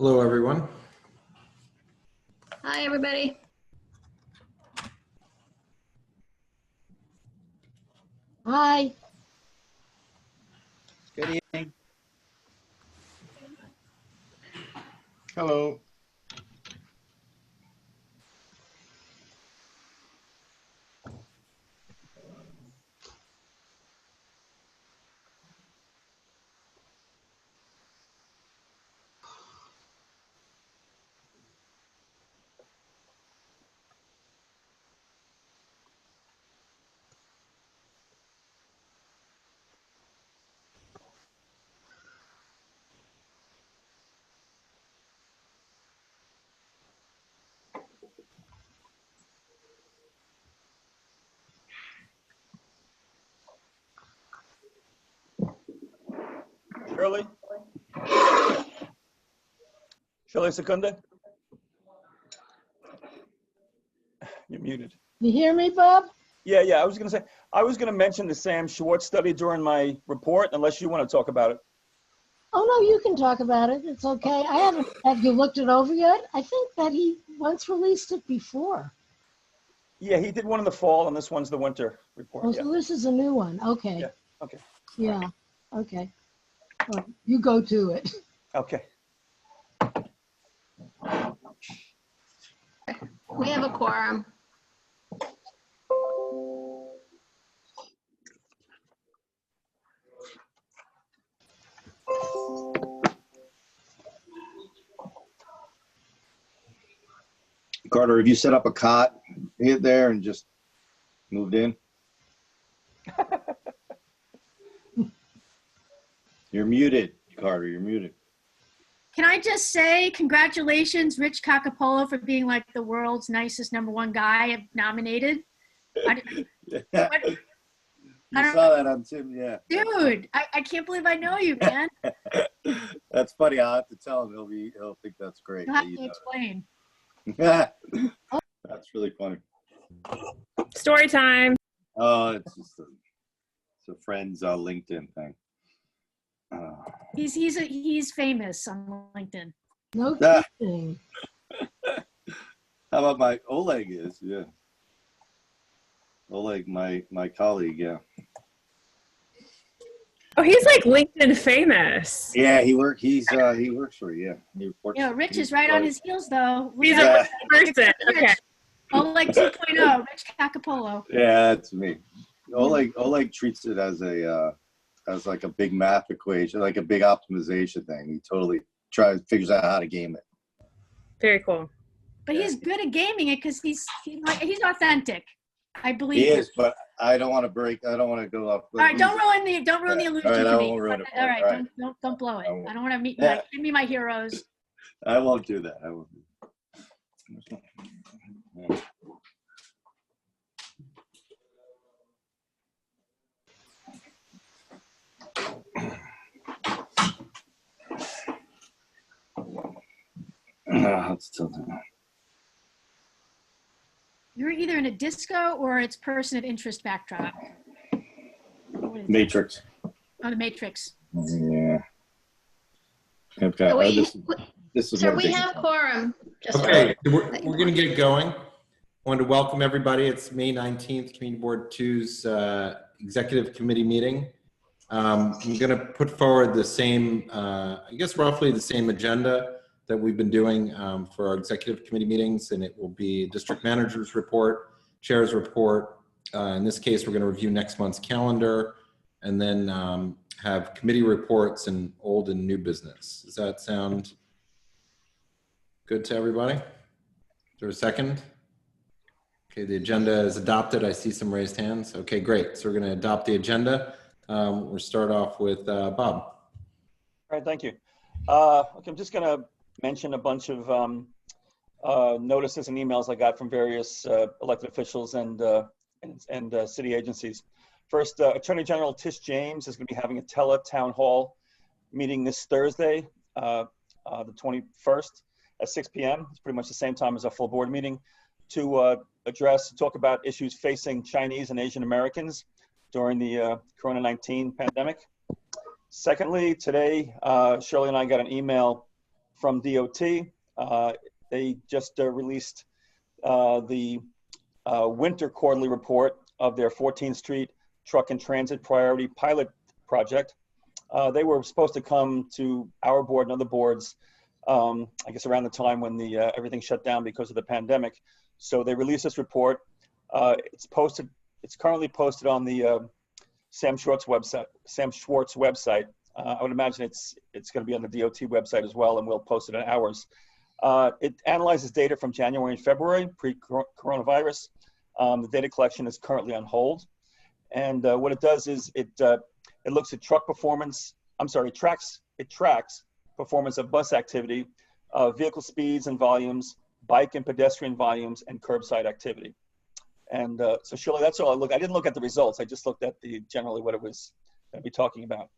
Hello, everyone. Hi, everybody. Hi. Good evening. Hello. Shirley? Shirley Secunda? You're muted. You hear me, Bob? Yeah, I was going to say, I was going to mention the Sam Schwartz study during my report, unless you want to talk about it. Oh, no, you can talk about it. It's okay. I haven't, have you looked it over yet? I think that he once released it before. Yeah, he did one in the fall, and this one's the winter report. Oh, Yeah. so this is a new one. Okay. Yeah. Okay. Yeah. Okay. Well, you go to it. Okay. We have a quorum. Carter, have you set up a cot there and just moved in? You're muted, Carter. You're muted. Can I just say congratulations, Rich Cacapolo, for being like the world's nicest #1 guy nominated. You saw that on Tim, yeah. Dude, I can't believe I know you, man. That's funny. I'll have to tell him. He'll think that's great. You'll have to explain. That's really funny. Story time. Oh, it's just a friend's LinkedIn thing. He's famous on LinkedIn. No kidding. How about my Oleg is, yeah. Oleg, my colleague, yeah. Oh, he's like LinkedIn famous. Yeah, he works for you, yeah. He reports, Rich is right on his heels though. He's a person. Okay. Oleg 2.0, Rich Cacapolo. Yeah, that's me. Oleg treats it as like a big math equation, like a big optimization thing. He totally figures out how to game it. Very cool. But he's good at gaming it because he's authentic. I believe he is, but I don't want to go off. All right, don't ruin the illusion all right, for I me. won't ruin it. All right, All right. don't blow it. I don't want to meet Yeah. give me my heroes. I won't do that. I won't do that. Let's still do that. You're either in a disco or it's person of interest backdrop. Matrix. Oh, the Matrix. Yeah. Okay. So This is Sir, we have quorum. Just Okay, we're going to get going. I wanted to welcome everybody. It's May 19th, Community Board 2's Executive Committee meeting. I'm going to put forward the same, I guess roughly the same agenda that we've been doing for our Executive Committee meetings, and it will be District Manager's report, Chair's report. In this case, we're going to review next month's calendar, and then have committee reports and old and new business. Does that sound good to everybody? Is there a second? Okay, the agenda is adopted. I see some raised hands. Okay, great. So we're going to adopt the agenda. We'll start off with Bob. All right, thank you. Okay, I'm just going to mention a bunch of notices and emails I got from various elected officials and city agencies. First, Attorney General Tish James is going to be having a town hall meeting this Thursday, the 21st at 6 p.m. It's pretty much the same time as our full board meeting to talk about issues facing Chinese and Asian Americans during the Corona-19 pandemic. Secondly, today, Shirley and I got an email from DOT. They just released the winter quarterly report of their 14th Street Truck and Transit Priority Pilot Project. They were supposed to come to our board and other boards, I guess around the time when everything shut down because of the pandemic. So they released this report. It's currently posted on the Sam Schwartz website. I would imagine it's going to be on the DOT website as well, and we'll post it on ours. It analyzes data from January and February, pre-coronavirus. The data collection is currently on hold. And what it does is it looks at truck performance. It tracks performance of bus activity, vehicle speeds and volumes, bike and pedestrian volumes, and curbside activity. And so Shirley, that's all I didn't look at the results. I just looked at generally what it was going to be talking about.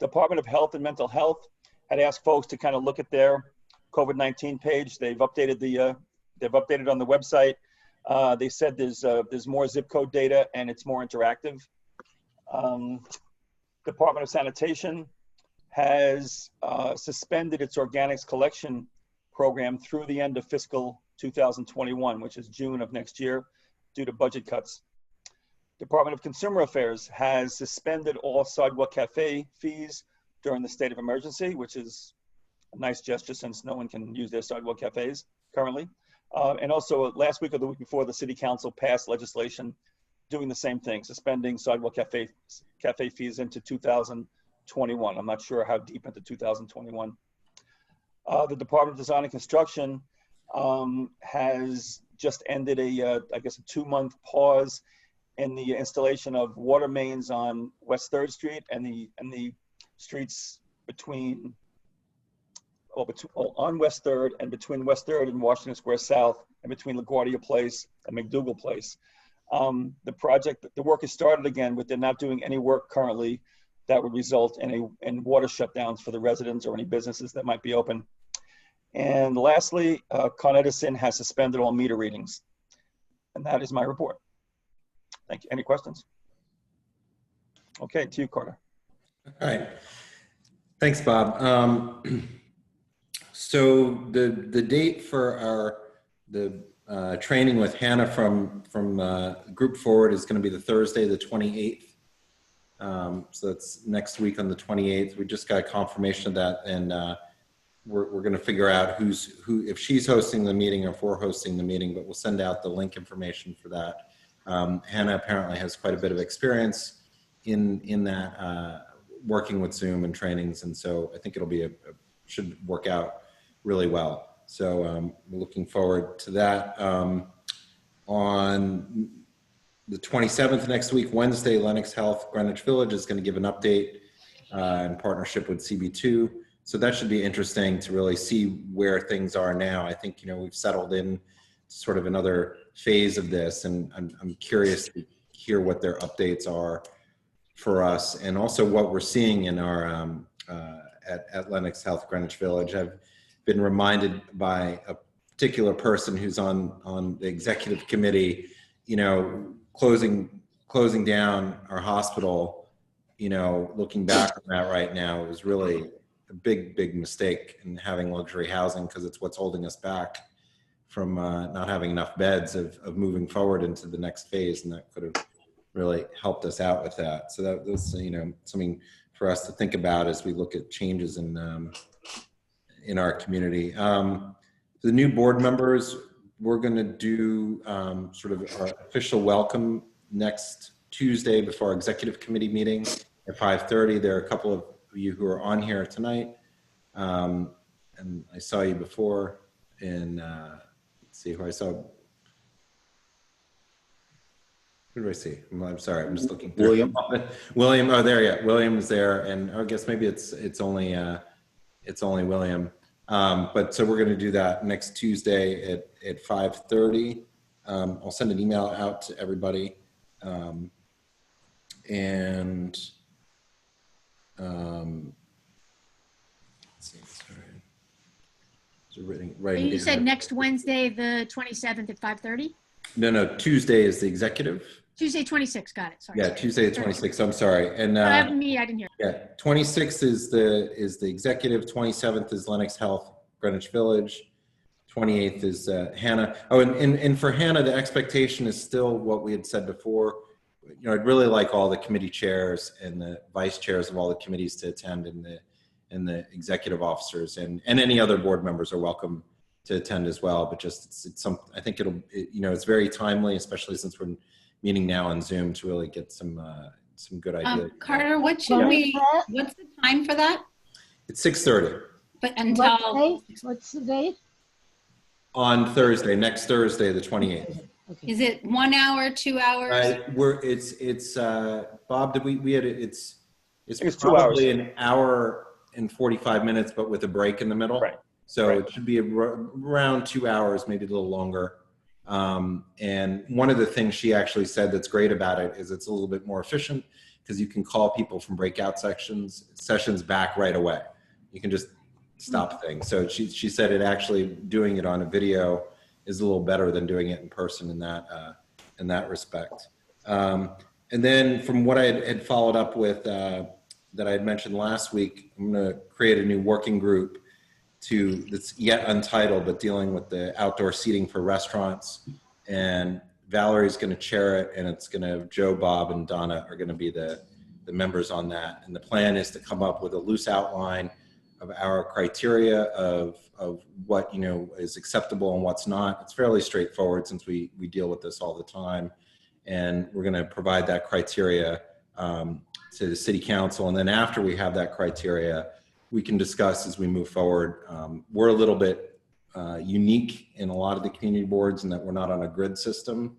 Department of Health and Mental Health had asked folks to kind of look at their COVID-19 page. They've updated on the website. They said there's more zip code data and it's more interactive. Department of Sanitation has suspended its organics collection program through the end of fiscal 2021, which is June of next year, due to budget cuts. Department of Consumer Affairs has suspended all sidewalk cafe fees during the state of emergency, which is a nice gesture since no one can use their sidewalk cafes currently. And also last week or the week before, the city council passed legislation doing the same thing, suspending sidewalk cafe fees into 2021. I'm not sure how deep into 2021. The Department of Design and Construction has just ended I guess a 2-month pause in the installation of water mains on West 3rd Street and the streets on West 3rd and between West 3rd and Washington Square South and between LaGuardia Place and McDougal Place. The work has started again, but they're not doing any work currently that would result in water shutdowns for the residents or any businesses that might be open. And lastly, Con Edison has suspended all meter readings. And that is my report. Thank you. Any questions? Okay, to you, Carter. All right. Thanks, Bob. So the date for the training with Hannah from Group Forward is going to be the Thursday, the 28th. So that's next week on the 28th. We just got a confirmation of that, and we're going to figure out who, if she's hosting the meeting or if we're hosting the meeting, but we'll send out the link information for that. Hannah apparently has quite a bit of experience in that working with Zoom and trainings, and so I think it'll be should work out really well. So we're looking forward to that. On the 27th next week, Wednesday, Lennox Health Greenwich Village is going to give an update in partnership with CB2. So that should be interesting to really see where things are now. I think, we've settled in sort of another phase of this, and I'm curious to hear what their updates are for us, and also what we're seeing in our at Lennox Health Greenwich Village. I've been reminded by a particular person who's on the executive committee, closing down our hospital, looking back on that right now, it was really a big mistake in having luxury housing, because it's what's holding us back from not having enough beds of moving forward into the next phase, and that could have really helped us out with that. So that was, something for us to think about as we look at changes in our community. The new board members, we're going to do sort of our official welcome next Tuesday before our executive committee meeting at 5:30. There are a couple of you who are on here tonight, and I saw you before. And let's see who I saw. Who do I see? I'm sorry, I'm just looking through. William. Oh, there, yeah. William is there, and I guess maybe it's only William. But so we're going to do that next Tuesday at 5:30. I'll send an email out to everybody, and let's see. Sorry. So writing You said next Wednesday, the 27th at 5:30? No, Tuesday is the executive. Tuesday, 26, got it, sorry. Yeah, Tuesday the 26th, I'm sorry. And I didn't hear. yeah, 26th is the executive, 27th is Lennox Health, Greenwich Village, 28th is Hannah. Oh, and for Hannah, the expectation is still what we had said before. You know, I'd really like all the committee chairs and the vice chairs of all the committees to attend, and the executive officers and any other board members are welcome to attend as well. But just it's some, I think it's very timely, especially since we're meeting now on Zoom, to really get some good ideas. Carter, what's the time for that? It's 6:30 But until What's the date? on Thursday, next Thursday, the 28th. Okay. is it 1 hour, 2 hours? It's Bob, did we had it, it's think it's 2 hours. probably an hour and 45 minutes, but with a break in the middle. Right. So Right. it should be around 2 hours, maybe a little longer. And one of the things she actually said that's great about it is it's a little bit more efficient because you can call people from breakout sessions back right away. You can just stop things. So she said it actually, doing it on a video is a little better than doing it in person in that respect. And then from what I had followed up with that I had mentioned last week, I'm going to create a new working group that's yet untitled, but dealing with the outdoor seating for restaurants. And Valerie's going to chair it, and it's going to Joe, Bob, and Donna are going to be the members on that. And the plan is to come up with a loose outline of our criteria of what is acceptable and what's not. It's fairly straightforward since we deal with this all the time, and we're going to provide that criteria to the city council. And then after we have that criteria, we can discuss as we move forward. We're a little bit unique in a lot of the community boards in that we're not on a grid system,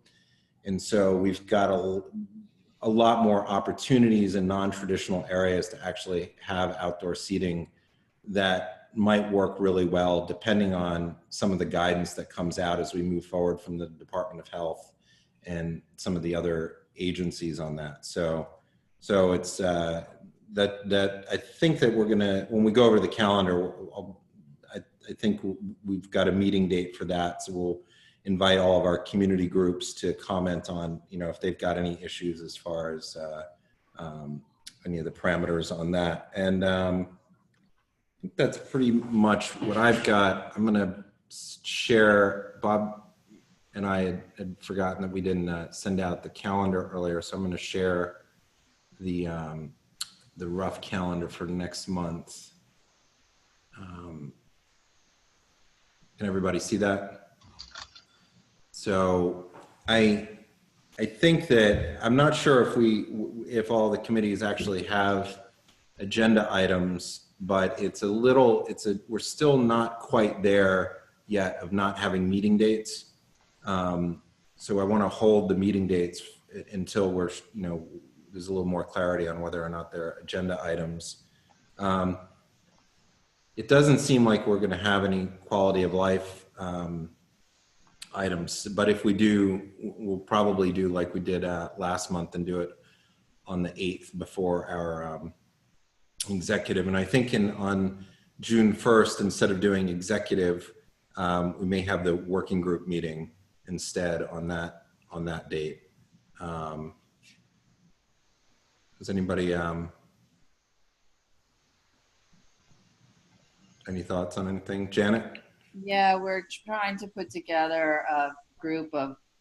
and so we've got a lot more opportunities in non-traditional areas to actually have outdoor seating that might work really well, depending on some of the guidance that comes out as we move forward from the Department of Health and some of the other agencies on that. So it's that I think that we're gonna, when we go over the calendar, I think we've got a meeting date for that. So we'll invite all of our community groups to comment on, if they've got any issues as far as any of the parameters on that. And I think that's pretty much what I've got. I'm going to share, Bob and I had forgotten that we didn't send out the calendar earlier, so I'm going to share the rough calendar for next month. Can everybody see that? So I think that, I'm not sure if all the committees actually have agenda items, but we're still not quite there yet of not having meeting dates. So I want to hold the meeting dates until there's a little more clarity on whether or not they're agenda items. It doesn't seem like we're going to have any quality of life items, but if we do, we'll probably do like we did last month and do it on the 8th before our executive. And I think on June 1st, instead of doing executive, we may have the working group meeting instead on that date. Does anybody any thoughts on anything? Janet? Yeah, we're trying to put together a group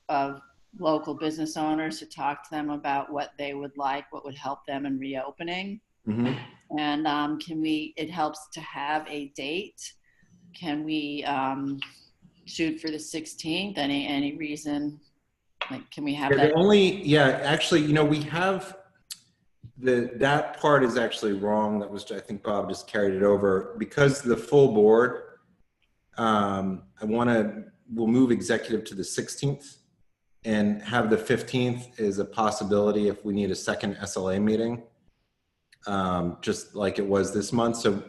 of local business owners to talk to them about what they would like, what would help them in reopening. Mm-hmm. And it helps to have a date. Can we shoot for the 16th? Any reason? Like, can we have that? Actually, we have that part is actually wrong. That was, I think Bob just carried it over because the full board, we'll move executive to the 16th and have the 15th is a possibility if we need a second SLA meeting. Just like it was this month. So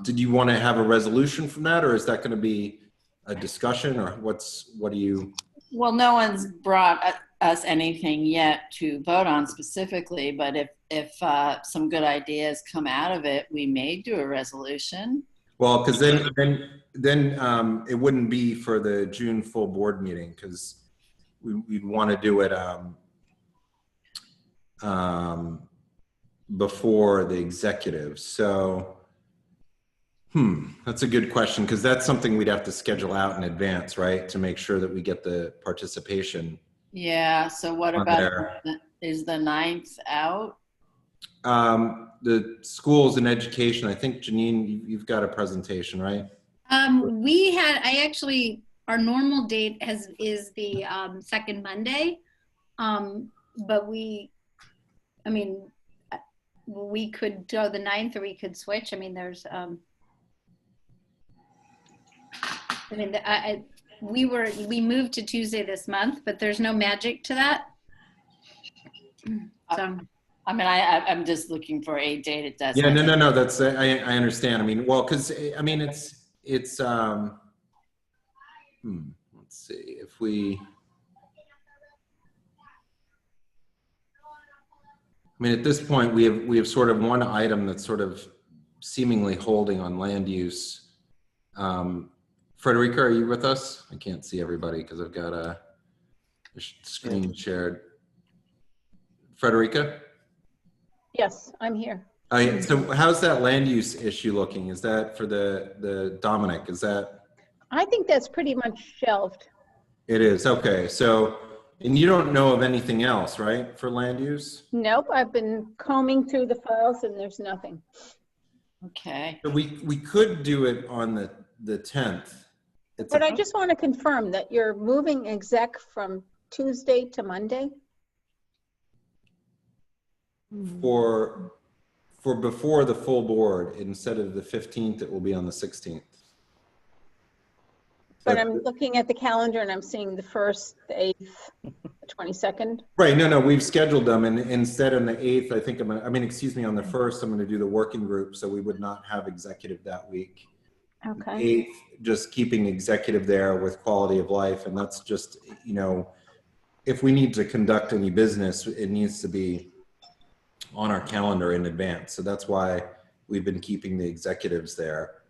did you want to have a resolution from that, or is that going to be a discussion, or what do you? Well, no one's brought us anything yet to vote on specifically, but if some good ideas come out of it, we may do a resolution. Well, because then it wouldn't be for the June full board meeting, because we'd want to do it before the executive. So, that's a good question, because that's something we'd have to schedule out in advance, right? To make sure that we get the participation. Yeah, so what On about, there. is the 9th out? The schools and education, I think, Janine, you've got a presentation, right? Our normal date is the second Monday. But we could go the 9th, or we could switch. I mean, there's, we moved to Tuesday this month, but there's no magic to that. So. I mean, I'm just looking for a date. It doesn't. Yeah, no. That's I understand. I mean, well, because I mean, it's let's see if we. I mean, at this point, we have sort of one item that's sort of seemingly holding on land use. Frederica, are you with us? I can't see everybody because I've got a screen shared. Frederica? Yes, I'm here. So how's that land use issue looking? Is that for the Dominic? Is that? I think that's pretty much shelved. It is, okay. So, and you don't know of anything else, right, for land use? Nope, I've been combing through the files and there's nothing. Okay. So we could do it on the 10th. But I just want to confirm that you're moving exec from Tuesday to Monday? For before the full board, instead of the 15th, it will be on the 16th. But I'm looking at the calendar and I'm seeing the 1st, the 8th, the 22nd. Right, no, we've scheduled them, and instead on the 8th, I think on the 1st, I'm gonna do the working group, so we would not have executive that week. Okay. 8th, just keeping executive there with quality of life, and that's just, if we need to conduct any business, it needs to be on our calendar in advance. So that's why we've been keeping the executives there,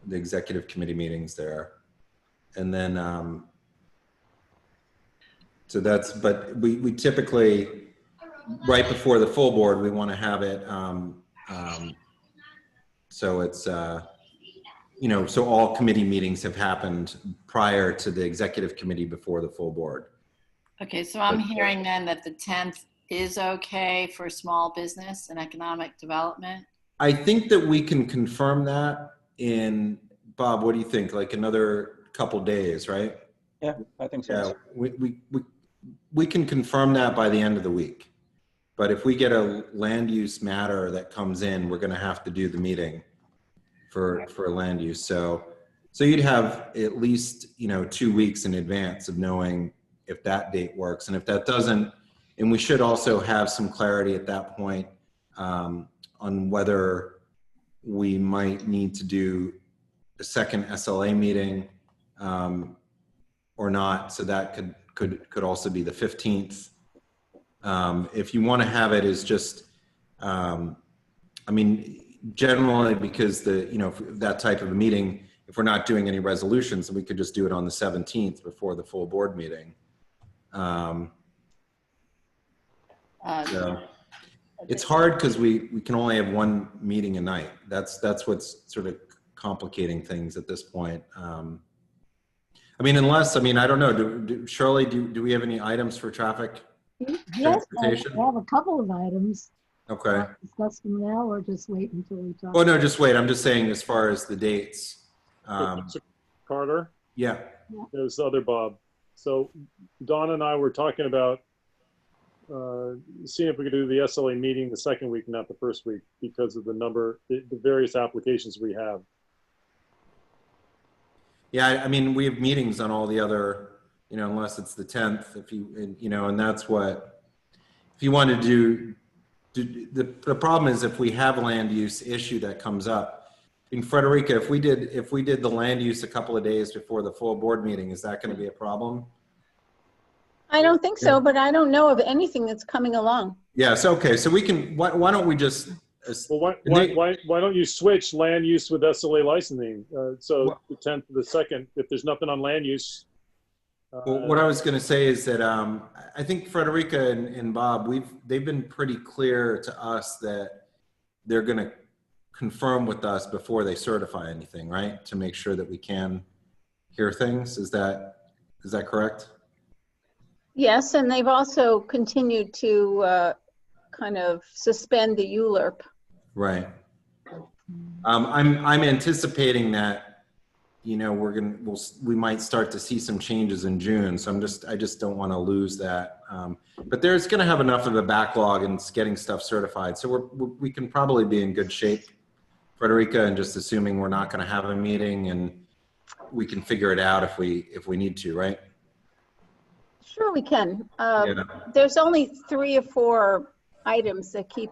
the executive committee meetings there. And then, so that's, but we typically, right before the full board, we want to have it, so it's, so all committee meetings have happened prior to the executive committee before the full board. Okay, so I'm hearing then that the 10th is okay for small business and economic development. I think that we can confirm that in, Bob, what do you think? Like another couple days, right? Yeah, I think so. Yeah, we can confirm that by the end of the week. But if we get a land use matter that comes in, we're going to have to do the meeting for land use. So you'd have at least, 2 weeks in advance of knowing if that date works. And if that doesn't, and we should also have some clarity at that point on whether we might need to do a second SLA meeting or not. So that could also be the 15th. If you want to have it as just, generally because that type of a meeting, if we're not doing any resolutions, we could just do it on the 17th before the full board meeting. So it's hard because we can only have one meeting a night. That's what's sort of complicating things at this point. Unless, I don't know, Shirley, do we have any items for traffic? Yes, I have a couple of items. Okay. Discuss them now or just wait until we talk? Oh, no, just wait. I'm just saying as far as the dates. Carter? Yeah. There's the other Bob. So Don and I were talking about seeing if we could do the SLA meeting the second week, not the first week, because of the various applications we have. Yeah, we have meetings on all the other, unless it's the 10th, and that's what, if you want to do, the problem is if we have a land use issue that comes up, in Frederica, if we did the land use a couple of days before the full board meeting, is that going to be a problem? I don't think so, but I don't know of anything that's coming along. Yes, okay, so we can, why don't we just... Well, why don't you switch land use with SLA licensing? So the 10th to the 2nd, if there's nothing on land use, Well, what I was going to say is that I think Frederica and Bob, they've been pretty clear to us that they're going to confirm with us before they certify anything, right? To make sure that we can hear things. Is that correct? Yes, and they've also continued to kind of suspend the ULURP. Right. I'm anticipating that, you know, we might start to see some changes in June. So I just don't want to lose that. But there's going to have enough of a backlog and getting stuff certified. So we can probably be in good shape, Frederica, and just assuming we're not going to have a meeting, and we can figure it out if we need to, right? Sure, we can. Yeah. There's only 3 or 4 items that keep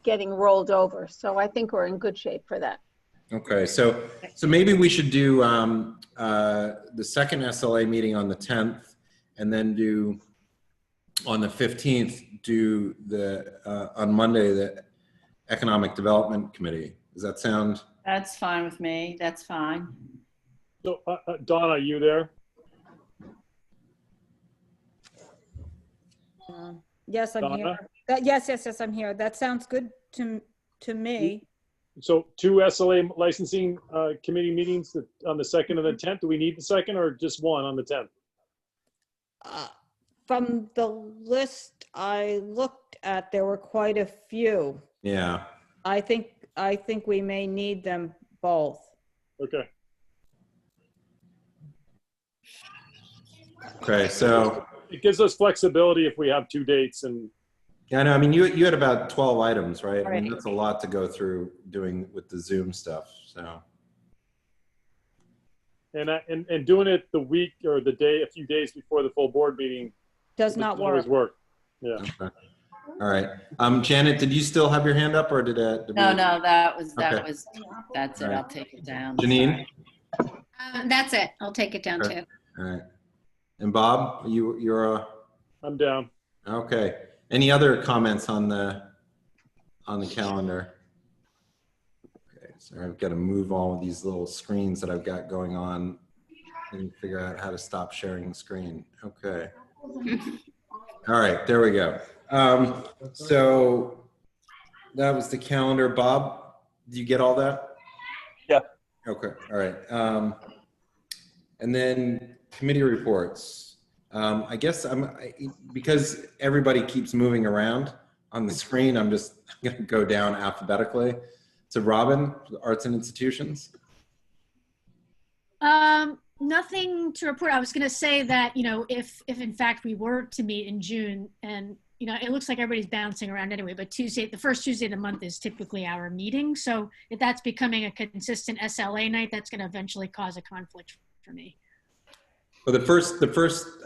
getting rolled over. So I think we're in good shape for that. Okay, so maybe we should do the second SLA meeting on the 10th, and then do on the 15th do on Monday the Economic Development Committee. Does that sound? That's fine with me. That's fine. So, Donna, are you there? Yes, I'm Donna? here. Yes, I'm here. That sounds good to me. So 2 SLA licensing committee meetings on the 2nd and the 10th. Do we need the 2nd or just one on the 10th? From the list I looked at, there were quite a few. Yeah. I think we may need them both. Okay. Okay, so It gives us flexibility if we have 2 dates. And yeah, I know. I mean, you had about 12 items, right? I mean, Right. that's a lot to go through doing with the Zoom stuff. So and doing it the week or the day, a few days before the full board meeting Does not doesn't always work. Yeah. okay. All right. Janet, did you still have your hand up, or did No, that's it. All right. I'll take it down. Janine? That's it. I'll take it down Okay. too. All right. And Bob, you're I'm down. okay. Any other comments on the calendar? Okay, so I've got to move all of these little screens that I've got going on and figure out how to stop sharing the screen. Okay. All right, there we go. So that was the calendar. Bob, did you get all that? Yeah. Okay, all right. And then committee reports. I guess because everybody keeps moving around on the screen, I'm just going to go down alphabetically. So Robin, Arts and Institutions. Nothing to report. I was going to say that, you know, if in fact we were to meet in June, and, you know, it looks like everybody's bouncing around anyway, but the first Tuesday of the month is typically our meeting. So if that's becoming a consistent SLA night, that's going to eventually cause a conflict for me. Well, the first,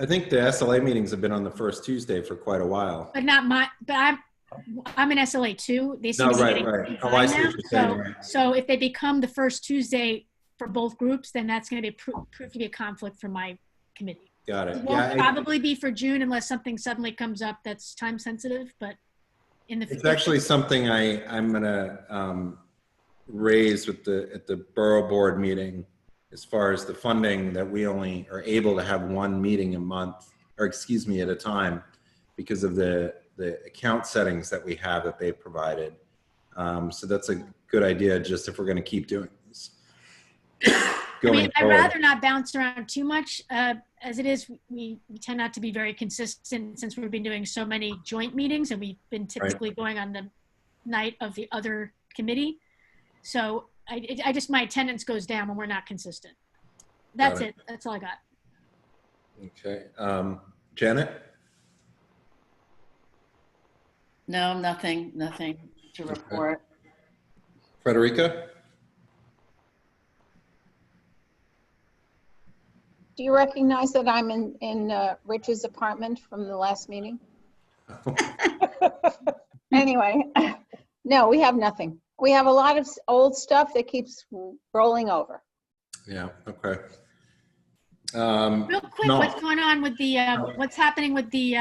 I think the SLA meetings have been on the first Tuesday for quite a while. But I'm an SLA too. They seem No, to be right, getting right. behind Oh, I see now. what you're saying, right. So if they become the first Tuesday for both groups, then that's going to be prove to be a conflict for my committee. Got it. It won't probably be for June unless something suddenly comes up that's time sensitive, but in the it's actually something I'm going to raise at the borough board meeting, as far as the funding, that we only are able to have one meeting a month, or excuse me, at a time, because of the account settings that we have that they provided. So that's a good idea, just if we're going to keep doing this. I'd rather not bounce around too much. As it is, we tend not to be very consistent since we've been doing so many joint meetings, and we've been typically going on the night of the other committee. So I just, my attendance goes down when we're not consistent. That's it. That's all I got. Okay. Janet? No, nothing to report. Okay. Frederica? Do you recognize that I'm in Rich's apartment from the last meeting? Anyway, no, we have nothing. We have a lot of old stuff that keeps rolling over. Yeah, okay. Real quick, what's going on with the, what's happening with the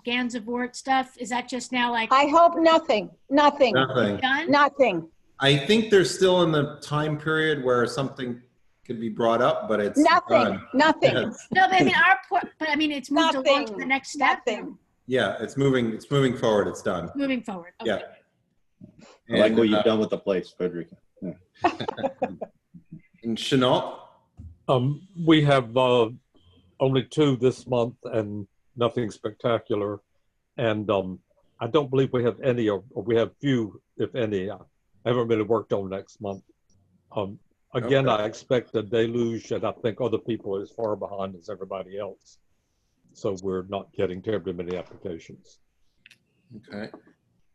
Gansevoort stuff? Is that just now like? I hope nothing. Done? Nothing. I think they're still in the time period where something could be brought up, but it's Nothing, done. nothing. Yes. No, but I mean, but I mean, it's moved along to the next step. Nothing. Yeah, it's moving forward. It's done. Moving forward. Okay. Yeah. I like And, what you've done with the place, Frederica. Yeah. And Chenault? We have only 2 this month and nothing spectacular. And I don't believe we have any, or we have few, if any. I haven't really worked on next month. Again, Okay. I expect a deluge, and I think other people are as far behind as everybody else. So we're not getting terribly many applications. Okay.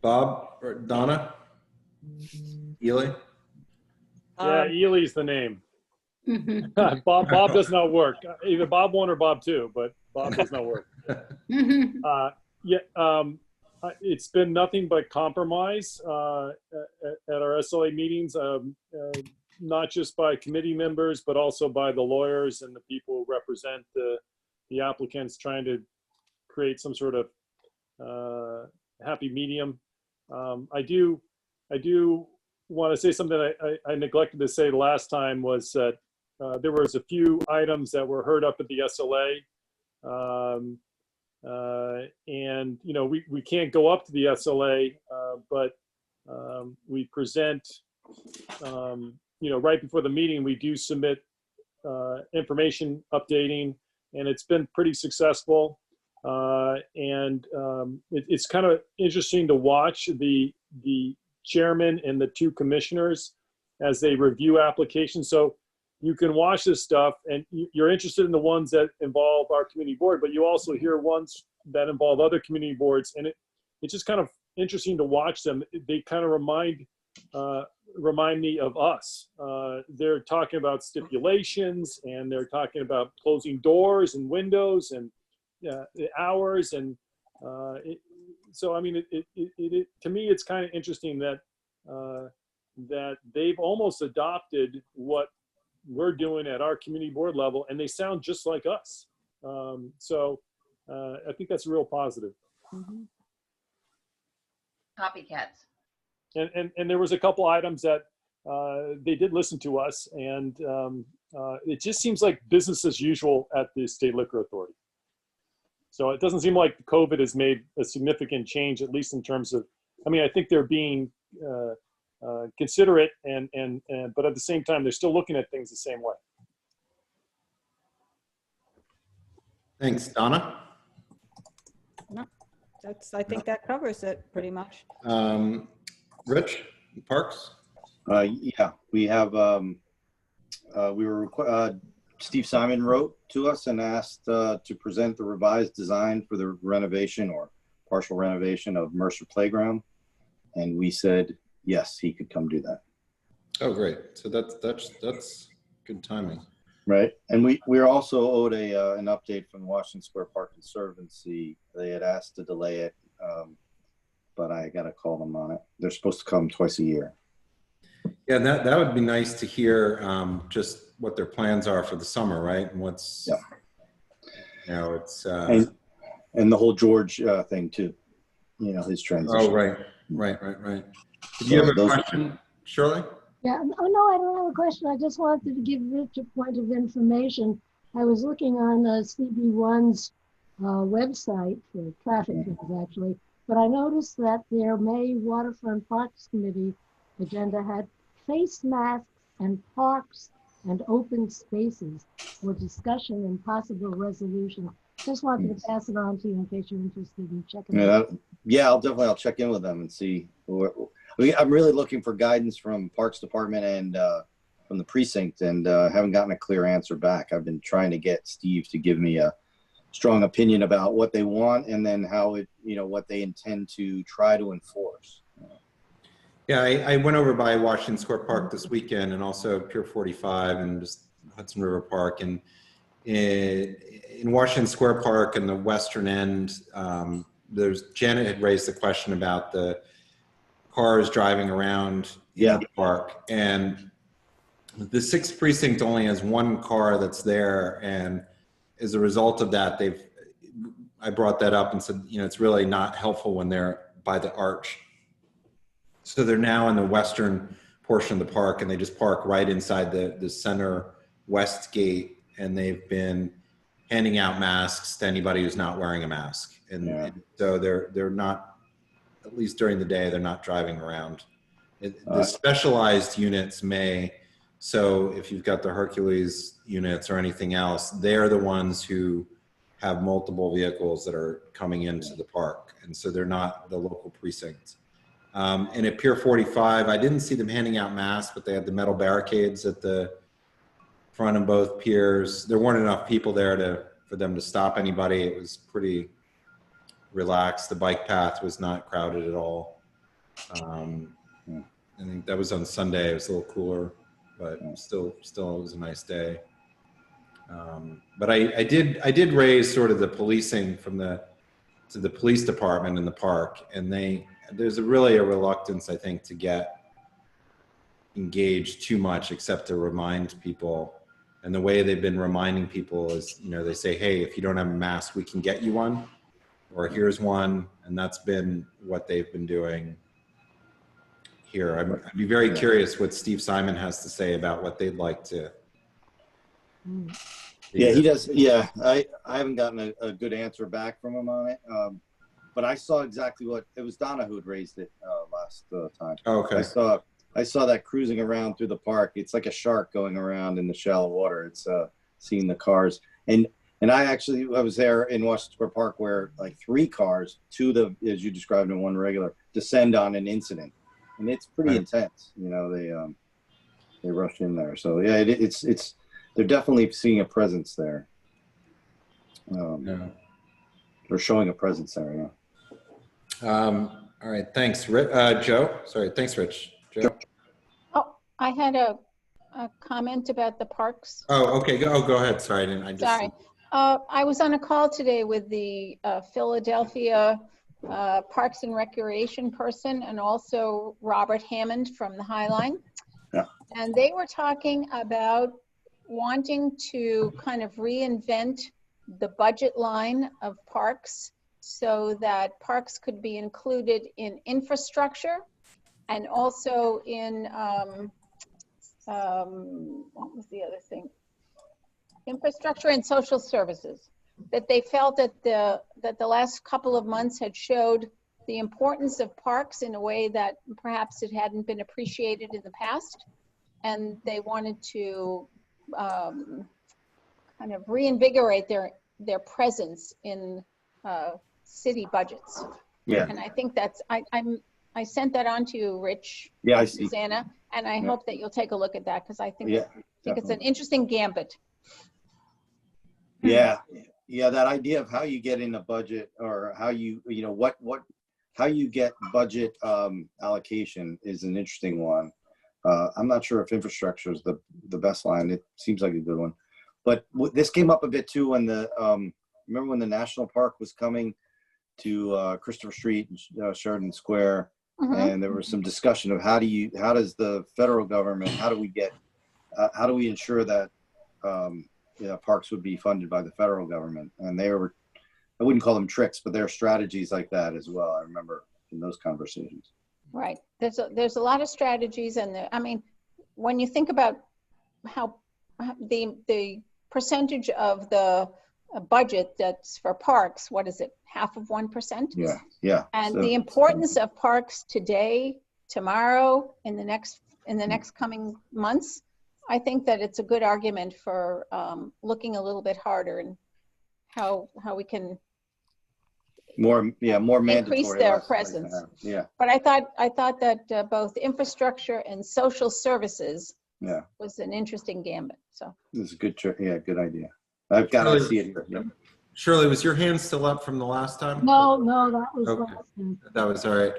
Bob or Donna? Ely? Yeah, Ely's the name. Mhm. Bob does not work. Either Bob 1 or Bob 2, but Bob does not work. It's been nothing but compromise at our SLA meetings, not just by committee members, but also by the lawyers and the people who represent the applicants, trying to create some sort of happy medium. I do want to say something I neglected to say last time, was that there was a few items that were heard up at the SLA. And, you know, we can't go up to the SLA, but we present, you know, right before the meeting, we do submit information updating, and it's been pretty successful. It's kind of interesting to watch the chairman and the 2 commissioners as they review applications. So you can watch this stuff, and you're interested in the ones that involve our community board, but you also hear ones that involve other community boards, and it's just kind of interesting to watch them. They kind of remind me of us. They're talking about stipulations, and they're talking about closing doors and windows and hours, and so I mean, to me, it's kind of interesting that that they've almost adopted what we're doing at our community board level, and they sound just like us. So I think that's a real positive. Copycats. And there was a couple items that they did listen to us, and it just seems like business as usual at the State Liquor Authority. So it doesn't seem like COVID has made a significant change, at least in terms of, I mean, I think they're being considerate, but at the same time, they're still looking at things the same way. Thanks. Donna? No, I think that covers it pretty much. Rich? Parks? Yeah, we have, Steve Simon wrote to us and asked to present the revised design for the renovation or partial renovation of Mercer Playground. And we said, yes, he could come do that. Oh, great. So that's good timing. Right. And we are also owed an update from the Washington Square Park Conservancy. They had asked to delay it, but I got to call them on it. They're supposed to come twice a year. Yeah, and that would be nice to hear just what their plans are for the summer, right? And what's, you know, it's... and the whole George thing too, you know, his transition. Oh, right. Did you have a question, Shirley? Yeah, oh no, I don't have a question. I just wanted to give Rich a point of information. I was looking on CB1's website for traffic things actually, but I noticed that their May Waterfront Parks Committee agenda had face masks and parks and open spaces for discussion and possible resolution. Just wanted to pass it on to you in case you're interested in checking it out. Yeah, I'll check in with them and see. I'm really looking for guidance from Parks Department and from the precinct, and haven't gotten a clear answer back. I've been trying to get Steve to give me a strong opinion about what they want, and then how it, you know, what they intend to try to enforce. Yeah, I went over by Washington Square Park this weekend, and also Pier 45 and just Hudson River Park. And in Washington Square Park and the western end, Janet had raised the question about the cars driving around the park. And the 6th precinct only has 1 car that's there. And as a result of that, I brought that up and said, you know, it's really not helpful when they're by the arch. So they're now in the western portion of the park, and they just park right inside the center West Gate, and they've been handing out masks to anybody who's not wearing a mask. And so they're not, at least during the day, they're not driving around. The specialized units may, so if you've got the Hercules units or anything else, they're the ones who have multiple vehicles that are coming into the park. And so they're not the local precincts. And at Pier 45, I didn't see them handing out masks, but they had the metal barricades at the front of both piers. There weren't enough people there for them to stop anybody. It was pretty relaxed. The bike path was not crowded at all. I think that was on Sunday. It was a little cooler, but still it was a nice day. But I did raise sort of the policing to the police department in the park, and there's really a reluctance, I think, to get engaged too much, except to remind people. And the way they've been reminding people is, they say, hey, if you don't have a mask, we can get you one, or here's one. And that's been what they've been doing here. I'd be very curious what Steve Simon has to say about what they'd like to. Yeah, he does. Yeah, I haven't gotten a good answer back from him on it. But I saw exactly it was Donna who had raised it last time. Oh, okay. I saw that cruising around through the park. It's like a shark going around in the shallow water. It's seeing the cars. And I was there in Washington Square Park where like 3 cars, 2 as you described and 1 regular, descend on an incident. And it's pretty intense. They rush in there. So yeah, it's they're definitely seeing a presence there. They're showing a presence there. Yeah. All right. Thanks, Joe. Sorry. Thanks, Rich. Joe. Oh, I had a comment about the parks. Oh, okay. Go ahead. Sorry. Sorry. I was on a call today with the Philadelphia Parks and Recreation person, and also Robert Hammond from the High Line. Yeah. And they were talking about wanting to kind of reinvent the budget line of parks so that parks could be included in infrastructure and also in, what was the other thing? Infrastructure and social services. That they felt that the last couple of months had showed the importance of parks in a way that perhaps it hadn't been appreciated in the past. And they wanted to kind of reinvigorate their presence in city budgets. Yeah. And I think that's, I sent that on to you, Rich. Yeah, I see. Susanna, and I hope that you'll take a look at that, because I think, it's an Definitely. interesting gambit. Yeah. Yeah, that idea of how you get in a budget, or how you how you get budget allocation is an interesting one. I'm not sure if infrastructure is the best line. It seems like a good one, but this came up a bit too when remember when the national park was coming to Christopher Street and Sheridan Square, and there was some discussion of how does the federal government, how do we ensure that parks would be funded by the federal government? And I wouldn't call them tricks, but there are strategies like that as well. I remember in those conversations. Right. There's a lot of strategies, and I mean, when you think about how the percentage of the budget that's for parks, what is it, 0.5%? Yeah, yeah. And so, the importance of parks today, tomorrow, in the next coming months, I think that it's a good argument for looking a little bit harder and how we can more mandatory, increase their presence. Yeah. But I thought that both infrastructure and social services was an interesting gambit. So this is a good good idea. I've got to see it here. Yep. Shirley, was your hand still up from the last time? No, that was okay. last time. That was all right.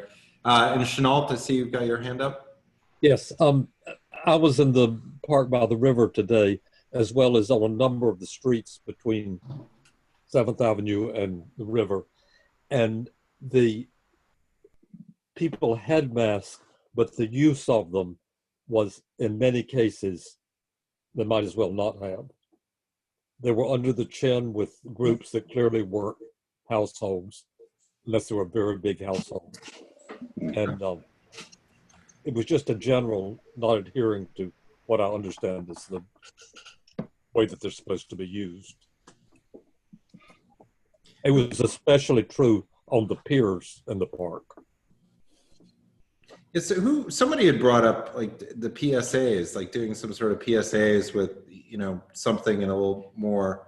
And Chenault, I see you've got your hand up. Yes. I was in the park by the river today, as well as on a number of the streets between 7th Avenue and the river. And the people had masks, but the use of them was, in many cases, they might as well not have. They were under the chin with groups that clearly weren't households, unless they were very big households. And it was just a general not adhering to what I understand is the way that they're supposed to be used. It was especially true on the piers in the park. Yeah, so somebody had brought up like the PSAs, like doing some sort of PSAs with, you know, something in a little more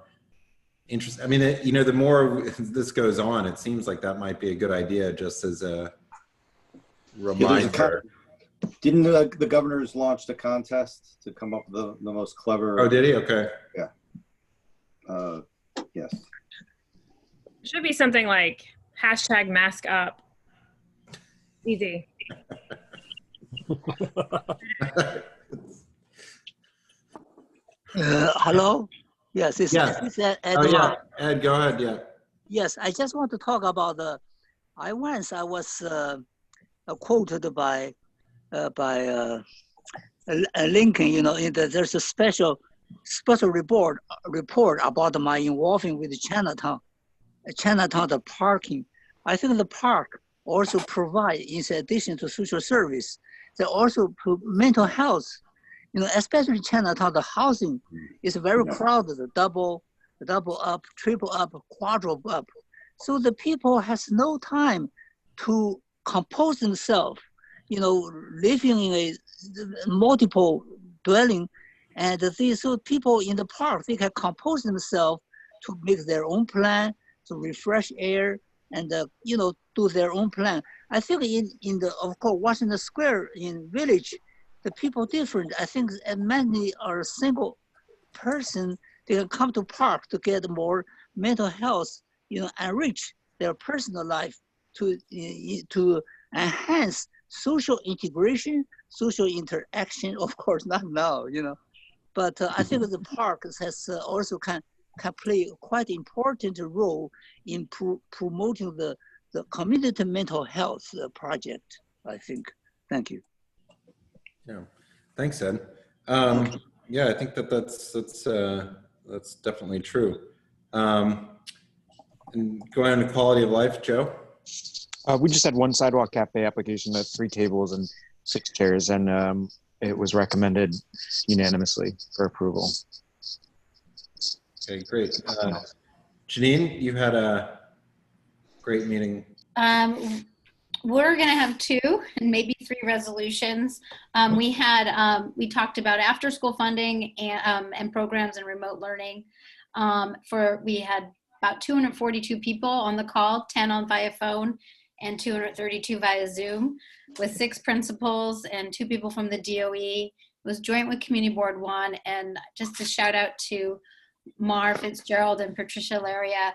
interest. I mean, you know, the more this goes on, it seems like that might be a good idea, just as a reminder. Didn't the governors launch the contest to come up with the most clever? Oh, did he? Okay. Yeah. Yes. It should be something like #mask up. Easy. Hello? Yes, it's Ed. Oh, yeah. Ed, go ahead. Yeah. Yes, I just want to talk about I was quoted by Lincoln, you know, there's a special report about my involving with Chinatown, the parking. I think the park also provide, in addition to social service, they also put mental health. You know, especially Chinatown, the housing is very crowded, double up, triple up, quadruple up. So the people has no time to compose themselves, you know, living in a multiple dwelling. And so people in the park, they can compose themselves to make their own plan, to refresh air, and, you know, do their own plan. I think of course, Washington Square in Village, the people different. I think many are single person, they can come to park to get more mental health, you know, enrich their personal life to enhance social integration, social interaction. Of course, not now, you know, but I think the park has also can play quite important role in promoting the community mental health project, I think. Thank you. Yeah, thanks, Ed. Yeah, I think that's definitely true. And going on to quality of life, Joe? We just had one sidewalk cafe application, 3 tables and 6 chairs, and it was recommended unanimously for approval. Okay, great. Janine, you had a great meeting. We're going to have 2 and maybe 3 resolutions. We talked about after school funding and programs and remote learning. We had about 242 people on the call, 10 via phone and 232 via Zoom, with 6 principals and 2 people from the DOE. It was joint with Community Board 1, and just a shout out to Mar Fitzgerald and Patricia Laria,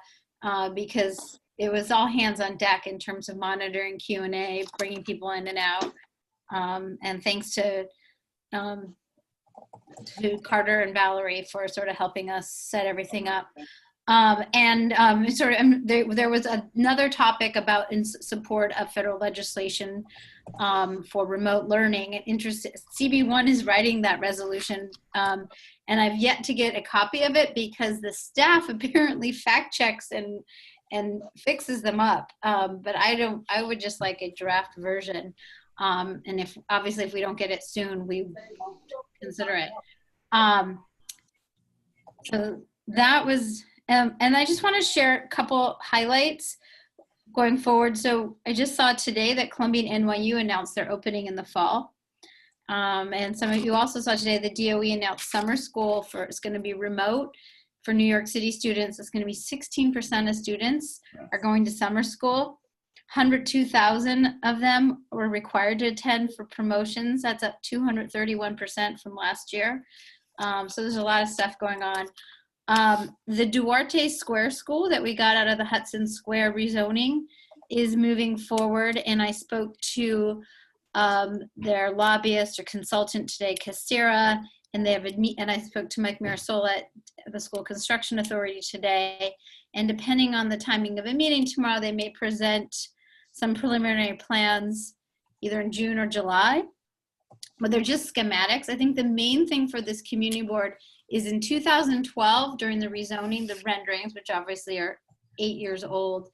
because it was all hands on deck in terms of monitoring Q&A, bringing people in and out. And thanks to Carter and Valerie for sort of helping us set everything up. There was another topic about in support of federal legislation for remote learning. CB1 is writing that resolution, and I've yet to get a copy of it because the staff apparently fact checks and fixes them up. But I would just like a draft version. And if we don't get it soon, we won't consider it. So that was, and I just want to share a couple highlights going forward. So I just saw today that Columbia and NYU announced their opening in the fall. And some of you also saw today the DOE announced summer school it's going to be remote. For New York City students, it's going to be 16% of students are going to summer school. 102,000 of them were required to attend for promotions. That's up 231% from last year. So there's a lot of stuff going on. The Duarte Square School that we got out of the Hudson Square rezoning is moving forward, and I spoke to their lobbyist or consultant today, Castera, and I spoke to Mike Mirasola at the School Construction Authority today. And depending on the timing of a meeting tomorrow, they may present some preliminary plans either in June or July, but they're just schematics. I think the main thing for this community board is in 2012, during the rezoning, the renderings, which obviously are 8 years old,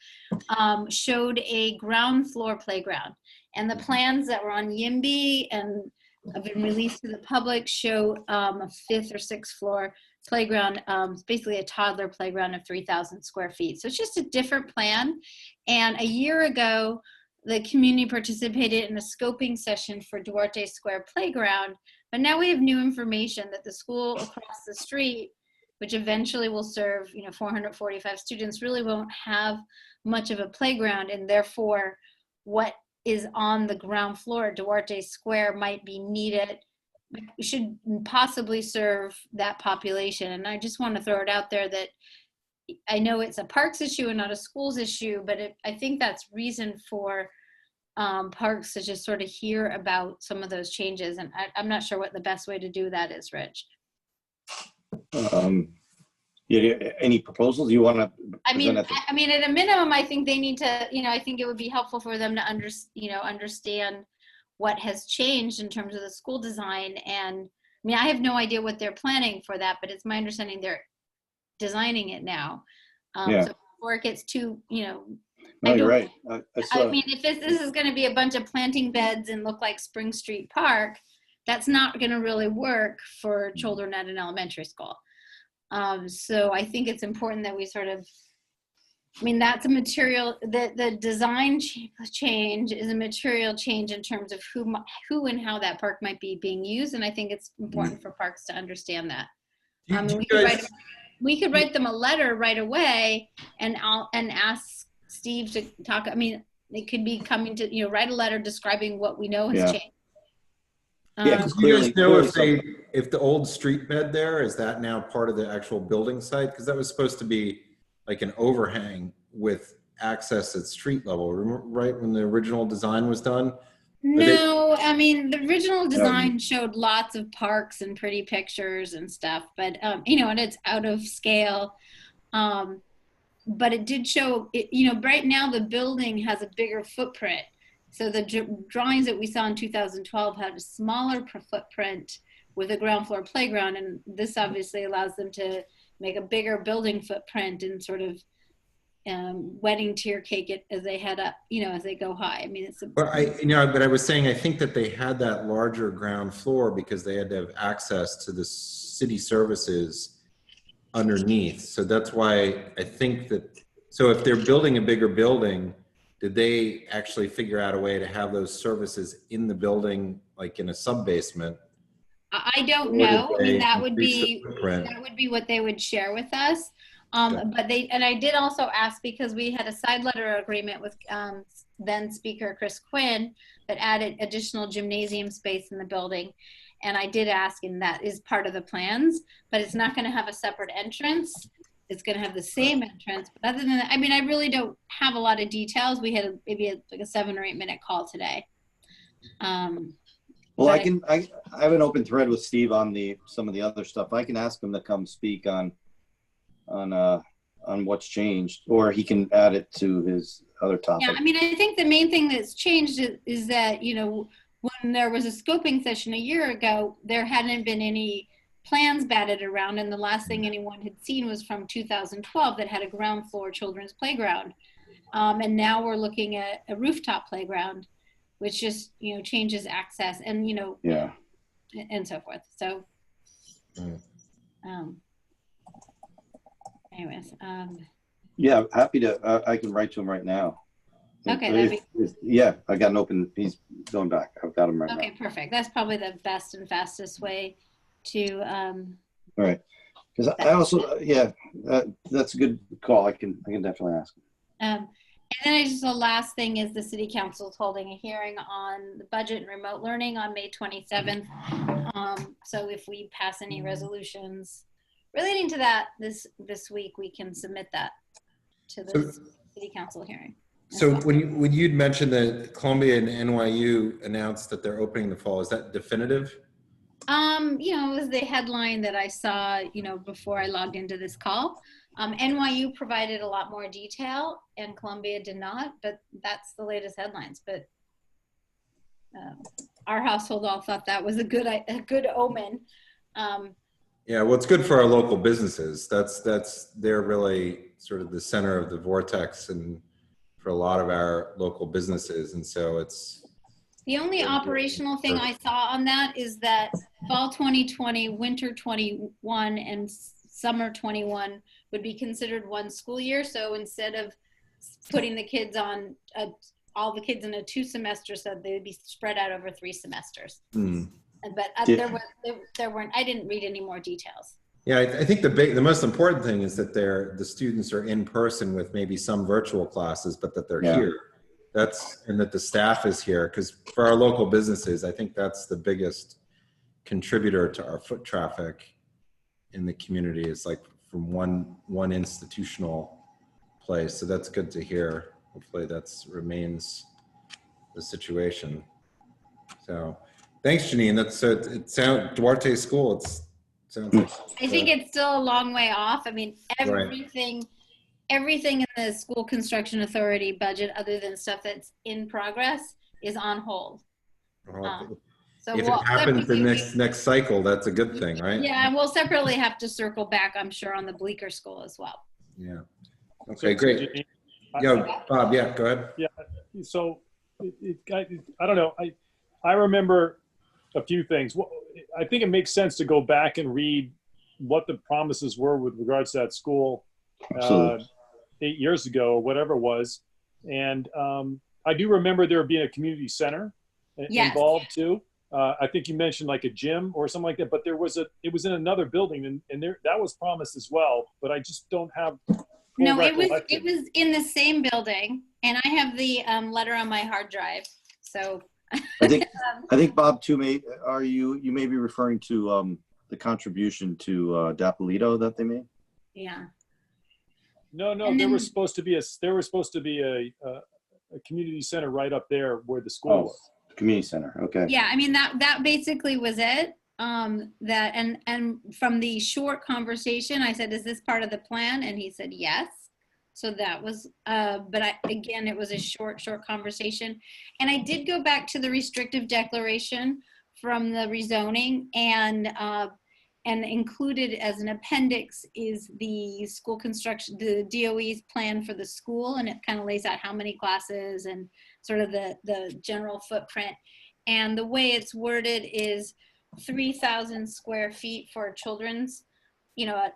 showed a ground floor playground. And the plans that were on YIMBY and have been released to the public show a 5th or 6th floor playground, it's basically a toddler playground of 3,000 square feet. So it's just a different plan. And a year ago, the community participated in a scoping session for Duarte Square Playground, but now we have new information that the school across the street, which eventually will serve 445 students, really won't have much of a playground, and therefore what is on the ground floor at Duarte Square might be needed, should possibly serve that population. And I just want to throw it out there that I know it's a parks issue and not a schools issue, but I think that's reason for parks to just sort of hear about some of those changes. And I'm not sure what the best way to do that is, Rich. Any proposals you want to? I mean, at a minimum, I think they need to, I think it would be helpful for them to understand what has changed in terms of the school design. And I mean, I have no idea what they're planning for that, but it's my understanding they're designing it now. So before it gets too, No, you're right. I mean, if this is going to be a bunch of planting beds and look like Spring Street Park, that's not going to really work for children at an elementary school. So I think it's important that we sort of, I mean, that's a material, the design change is a material change in terms of who and how that park might be being used. And I think it's important for parks to understand that. We could write them a letter right away and ask Steve to talk. I mean, it could be coming to, write a letter describing what we know has changed. Do you guys know if the old street bed there, is that now part of the actual building site? Because that was supposed to be like an overhang with access at street level, right, when the original design was done? No, I mean, the original design showed lots of parks and pretty pictures and stuff, but, and it's out of scale. But it did show, right now the building has a bigger footprint. So the drawings that we saw in 2012 had a smaller footprint with a ground floor playground. And this obviously allows them to make a bigger building footprint and sort of wedding tier cake it as they head up, as they go high. I mean, it's but I was saying, I think that they had that larger ground floor because they had to have access to the city services underneath. So that's why I think that, so if they're building a bigger building, did they actually figure out a way to have those services in the building, like in a sub-basement? I don't know. I mean, that would be what they would share with us. But I did also ask, because we had a side letter agreement with then Speaker Chris Quinn that added additional gymnasium space in the building. And I did ask, and that is part of the plans, but it's not going to have a separate entrance. It's going to have the same entrance. But other than that, I mean, I really don't have a lot of details. We had maybe like a 7 or 8 minute call today. Well, I have an open thread with Steve on some of the other stuff. I can ask him to come speak on what's changed, or he can add it to his other topic. Yeah, I mean, I think the main thing that's changed is that, when there was a scoping session a year ago, there hadn't been any plans batted around, and the last thing anyone had seen was from 2012 that had a ground floor children's playground. And now we're looking at a rooftop playground, which just, changes access and, and so forth. So, anyways. Yeah, happy to, I can write to him right now. Okay. Yeah, I got an open, he's going back. I've got him right now. Okay, perfect. That's probably the best and fastest way to. All right. Because I also, that's a good call. I can definitely ask him. And then the last thing is the city council is holding a hearing on the budget and remote learning on May 27th. So if we pass any resolutions relating to that this week, we can submit that to the city council hearing. So when you'd mentioned that Columbia and NYU announced that they're opening the fall, is that definitive? It was the headline that I saw, before I logged into this call. NYU provided a lot more detail and Columbia did not, but that's the latest headlines. But our household all thought that was a good omen. Yeah, well, it's good for our local businesses. They're really sort of the center of the vortex and for a lot of our local businesses. And so it's. The only operational thing I saw on that is that fall 2020, winter 21, and summer 21 would be considered one school year. So instead of putting the kids on all the kids in a 2-semester, so they would be spread out over 3 semesters. But there weren't. I didn't read any more details. Yeah, I think the most important thing is that the students are in person with maybe some virtual classes, but that they're here. And that the staff is here, because for our local businesses, I think that's the biggest contributor to our foot traffic in the community. Is like from one institutional place. So that's good to hear. Hopefully remains the situation. So thanks, Janine. Duarte School. Sounds like I think it's still a long way off. I mean, everything in the school construction authority budget, other than stuff that's in progress, is on hold. So if it happens the next cycle, that's a good thing, right? Yeah, and we'll separately have to circle back, I'm sure, on the Bleecker School as well. Yeah. Okay, great. Bob, yeah, go ahead. Yeah, so I don't know. I remember a few things. Well, I think it makes sense to go back and read what the promises were with regards to that school 8 years ago or whatever it was. And I do remember there being a community center involved too. I think you mentioned like a gym or something like that, but it was in another building and that was promised as well, but I just don't have No, it was in the same building, and I have the letter on my hard drive. So I think Bob too you may be referring to the contribution to Dapolito that they made. Yeah. No, there was supposed to be a community center right up there where the school was. Community center. Okay. Yeah, I mean that basically was it. That and from the short conversation, I said, "Is this part of the plan?" And he said, "Yes." So that was, again, it was a short conversation. And I did go back to the restrictive declaration from the rezoning, and included as an appendix is the school construction, the DOE's plan for the school, and it kind of lays out how many classes and sort of the general footprint. And the way it's worded is 3,000 square feet for children's, a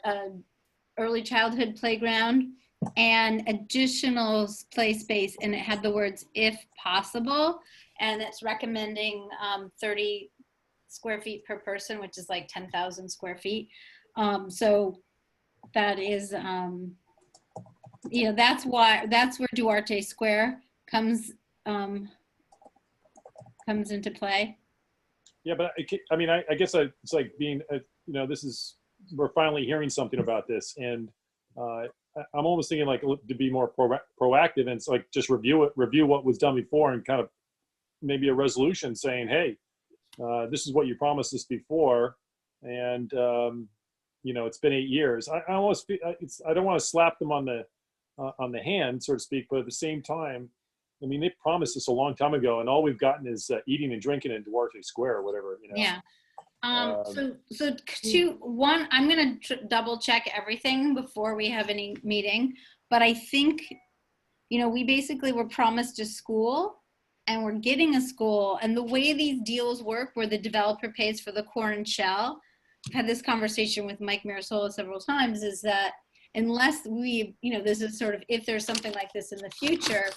early childhood playground, and additional play space, and it had the words "if possible," and it's recommending 30 square feet per person, which is like 10,000 square feet. So that is, that's where Duarte Square comes into play. Yeah, but I guess it's like being, we're finally hearing something about this, and I'm almost thinking like to be more proactive, and it's like just review what was done before, and kind of maybe a resolution saying, hey, this is what you promised us before, and it's been 8 years. I don't want to slap them on the hand, so to speak, but at the same time, I mean, they promised us a long time ago, and all we've gotten is eating and drinking in Duarte Square or whatever. Yeah. One, I'm going to double check everything before we have any meeting, but I think, we basically were promised a school, and we're getting a school, and the way these deals work, where the developer pays for the core and shell, I've had this conversation with Mike Mirasola several times, is that unless this is sort of, if there's something like this in the future,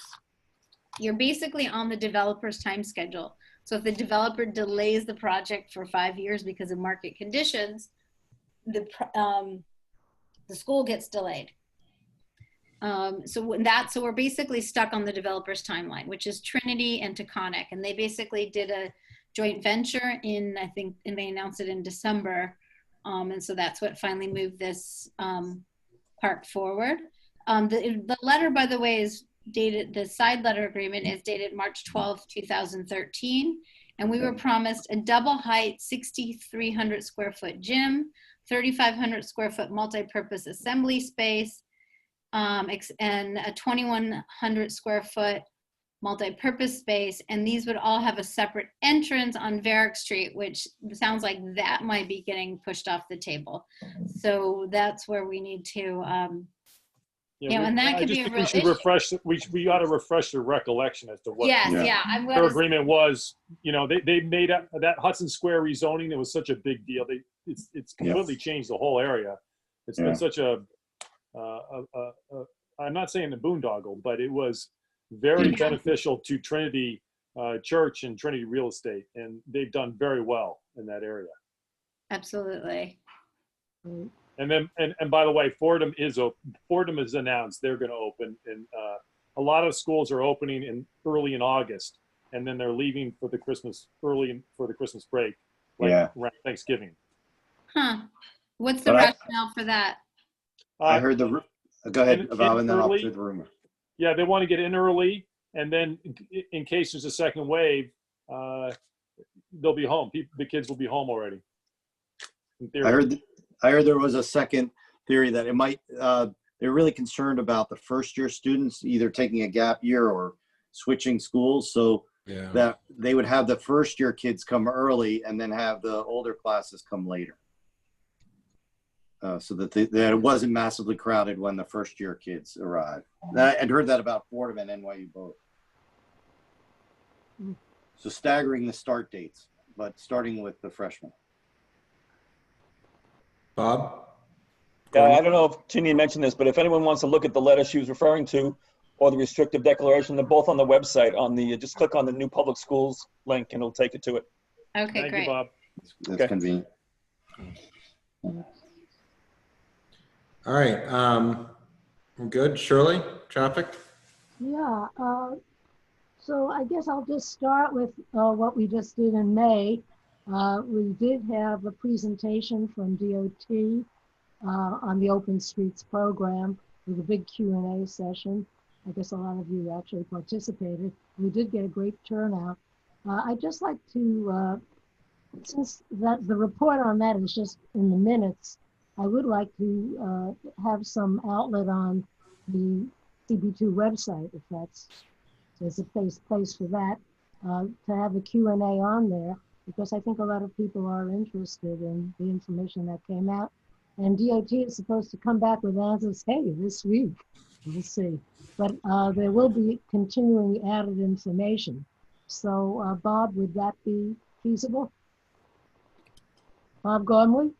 you're basically on the developer's time schedule. So if the developer delays the project for 5 years because of market conditions, the school gets delayed. So we're basically stuck on the developer's timeline, which is Trinity and Taconic, and they basically did a joint venture and they announced it in December, and so that's what finally moved this park forward. The letter, by the way, is dated, the side letter agreement is dated March 12, 2013. And we were promised a double height, 6,300 square foot gym, 3,500 square foot multi-purpose assembly space, and a 2,100 square foot multi-purpose space. And these would all have a separate entrance on Varick Street, which sounds like that might be getting pushed off the table. So that's where we need to Yeah, and that I could just be a think real we should issue. refresh. We ought to refresh the recollection as to what Yes, yeah. their agreement was. You know, they made up that Hudson Square rezoning. It was such a big deal. It's completely changed the whole area. It's been such a I'm not saying the boondoggle, but it was very beneficial to Trinity Church and Trinity Real Estate, and they've done very well in that area. Absolutely. And then, and by the way, Fordham has announced they're going to open, and a lot of schools are opening early in August, and then they're leaving for the Christmas break, like around Thanksgiving. Huh. What's the rationale for that? I heard the. Go ahead, Bob, and then I'll do the rumor. Yeah, they want to get in early, and then in case there's a second wave, they'll be home. The kids will be home already. I heard there was a second theory that it might. They're really concerned about the first-year students either taking a gap year or switching schools, so that they would have the first-year kids come early and then have the older classes come later. So that it wasn't massively crowded when the first-year kids arrived. I'd heard that about Fordham and NYU both. So staggering the start dates, but starting with the freshmen. Bob? Yeah, I don't know if Ginny mentioned this, but if anyone wants to look at the letter she was referring to or the restrictive declaration, they're both on the website. Just click on the new public schools link and it'll take you to it. Okay, Thank great. you, Bob. That's convenient. All right, we're good. Shirley, traffic? Yeah, so I guess I'll just start with what we just did in May. We did have a presentation from DOT on the Open Streets program with a big Q&A session. I guess a lot of you actually participated. We did get a great turnout. I'd just like to, since the report on that is just in the minutes, I would like to have some outlet on the CB2 website, if there's a place for that, to have a Q&A on there, because I think a lot of people are interested in the information that came out. And DOT is supposed to come back with answers, hey, this week, we'll see. But there will be continuing added information. So Bob, would that be feasible? Bob Gormley?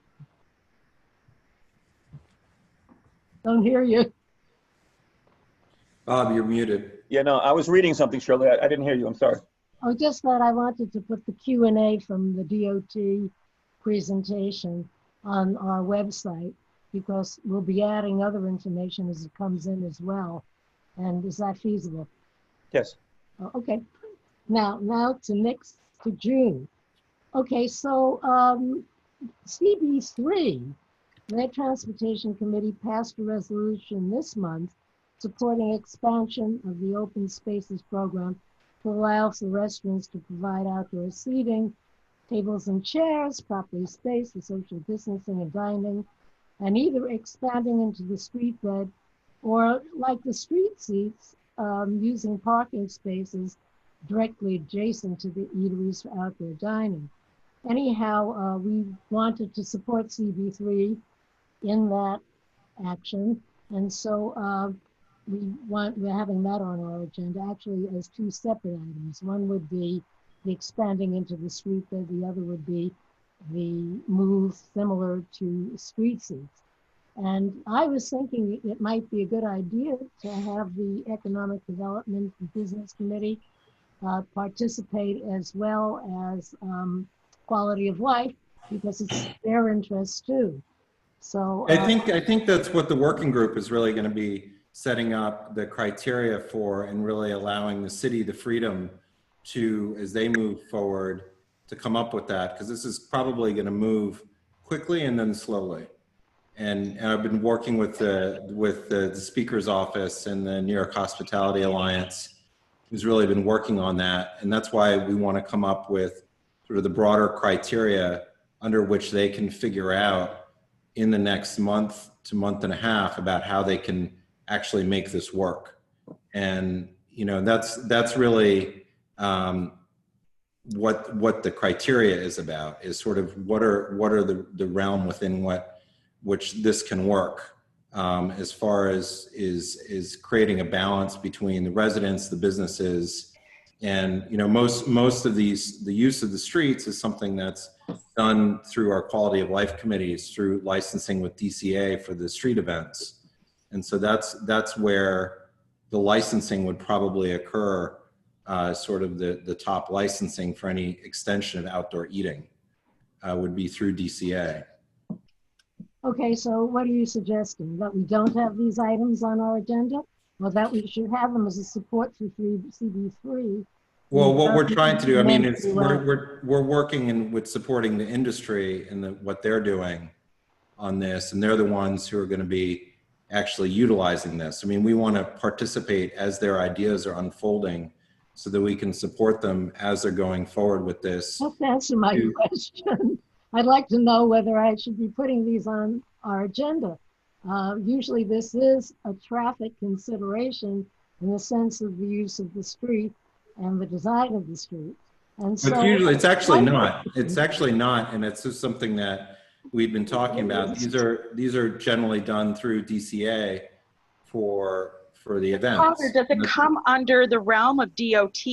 Don't hear you. Bob, you're muted. Yeah, no, I was reading something, Shirley. I didn't hear you. I'm sorry. Oh, just that I wanted to put the Q&A from the DOT presentation on our website, because we'll be adding other information as it comes in as well. And is that feasible? Yes. Oh, okay. Now to June. Okay, so CB3, their Transportation Committee passed a resolution this month supporting expansion of the open spaces program to allow for restaurants to provide outdoor seating, tables and chairs, properly spaced for social distancing and dining, and either expanding into the street bed or, like the street seats, using parking spaces directly adjacent to the eateries for outdoor dining. Anyhow, we wanted to support CB3 in that action, and so we're having that on our agenda, actually as two separate items. One would be the expanding into the street bed, the other would be the move similar to street seats. And I was thinking it might be a good idea to have the Economic Development and Business Committee participate, as well as quality of life, because it's their interest too. So I think that's what the working group is really going to be setting up the criteria for, and really allowing the city the freedom to, as they move forward, to come up with that, because this is probably going to move quickly and then slowly. And I've been working with the Speaker's Office and the New York Hospitality Alliance, who's really been working on that. And that's why we want to come up with sort of the broader criteria under which they can figure out in the next month to month and a half about how they can actually make this work. And, you know, that's really what the criteria is about, is sort of what are the realm within which this can work. as far as is creating a balance between the residents, the businesses, and most of the use of the streets is something that's done through our quality of life committees, through licensing with DCA for the street events. And so that's where the licensing would probably occur, sort of the top licensing for any extension of outdoor eating would be through DCA. Okay, so what are you suggesting? That we don't have these items on our agenda? Or that we should have them as a support for CB3? Well, what we're trying to do, I mean, is we're working with supporting the industry and what they're doing on this, and they're the ones who are going to be actually utilizing this. I mean, we want to participate as their ideas are unfolding so that we can support them as they're going forward with this. Just answer my question. I'd like to know whether I should be putting these on our agenda. Usually this is a traffic consideration in the sense of the use of the street and the design of the street. And so, but usually it's actually not. It's actually not, and it's just something that we've been talking about. These are generally done through DCA for the events. Does it come under the realm of DOT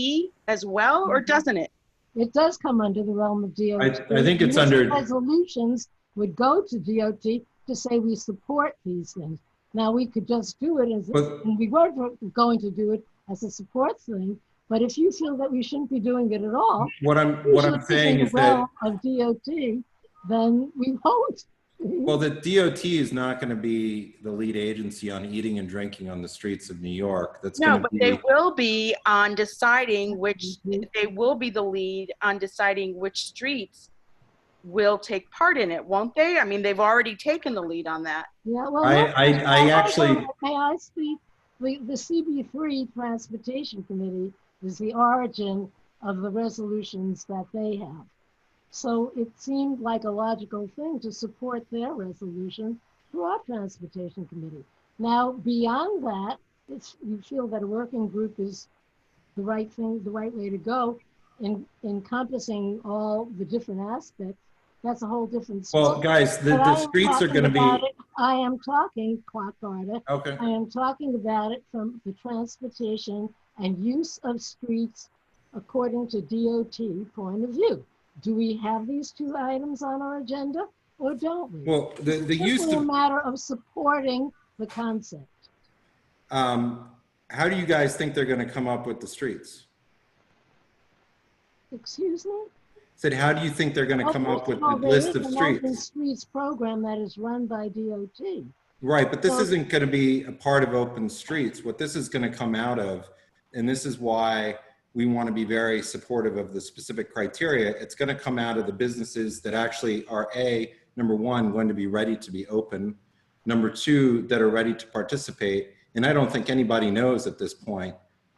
as well, or doesn't it? It does come under the realm of DOT. I think it's under resolutions would go to DOT to say we support these things. Now we could just do it as, and we were going to do it as a support thing. But if you feel that we shouldn't be doing it at all, what I'm saying is that of DOT, then we won't. Well, the DOT is not going to be the lead agency on eating and drinking on the streets of New York. That's no, but they will be on deciding which. They will be the lead on deciding which streets will take part in it, won't they? I mean, they've already taken the lead on that. Yeah. Well, I actually. May I speak? The CB3 Transportation Committee is the origin of the resolutions that they have. So it seemed like a logical thing to support their resolution through our Transportation Committee. Now, beyond that, you feel that a working group is the right thing, the right way to go in encompassing all the different aspects. That's a whole different story. Well, guys, the streets are going to be. I am talking, Clock Garter. Okay. I am talking about it from the transportation and use of streets according to DOT point of view. Do we have these two items on our agenda or don't we? Well, the use of a matter of supporting the concept. How do you guys think they're going to come up with the streets? Excuse me? Said, how do you think they're going to come up with the list of streets? Open Streets program that is run by DOT. Right, but this isn't going to be a part of Open Streets. What this is going to come out of, and this is why we want to be very supportive of the specific criteria. It's going to come out of the businesses that actually are number one, going to be ready to be open. Number two, that are ready to participate. And I don't think anybody knows at this point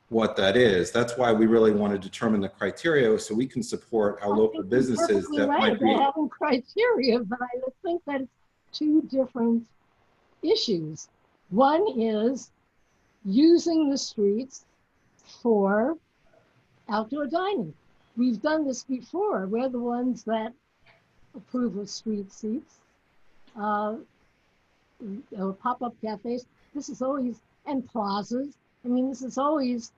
what that is. That's why we really want to determine the criteria so we can support our local businesses that might be. They have criteria, but I think that it's two different issues. One is using the streets for outdoor dining. We've done this before. We're the ones that approve of street seats, pop-up cafes. This is always, and plazas. I mean, this is always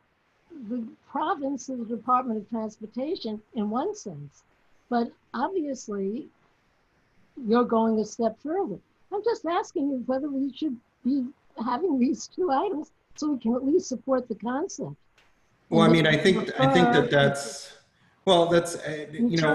the province of the Department of Transportation in one sense. But obviously, you're going a step further. I'm just asking you whether we should be having these two items so we can at least support the concept. Well, I mean, I think that's, well, that's, you know,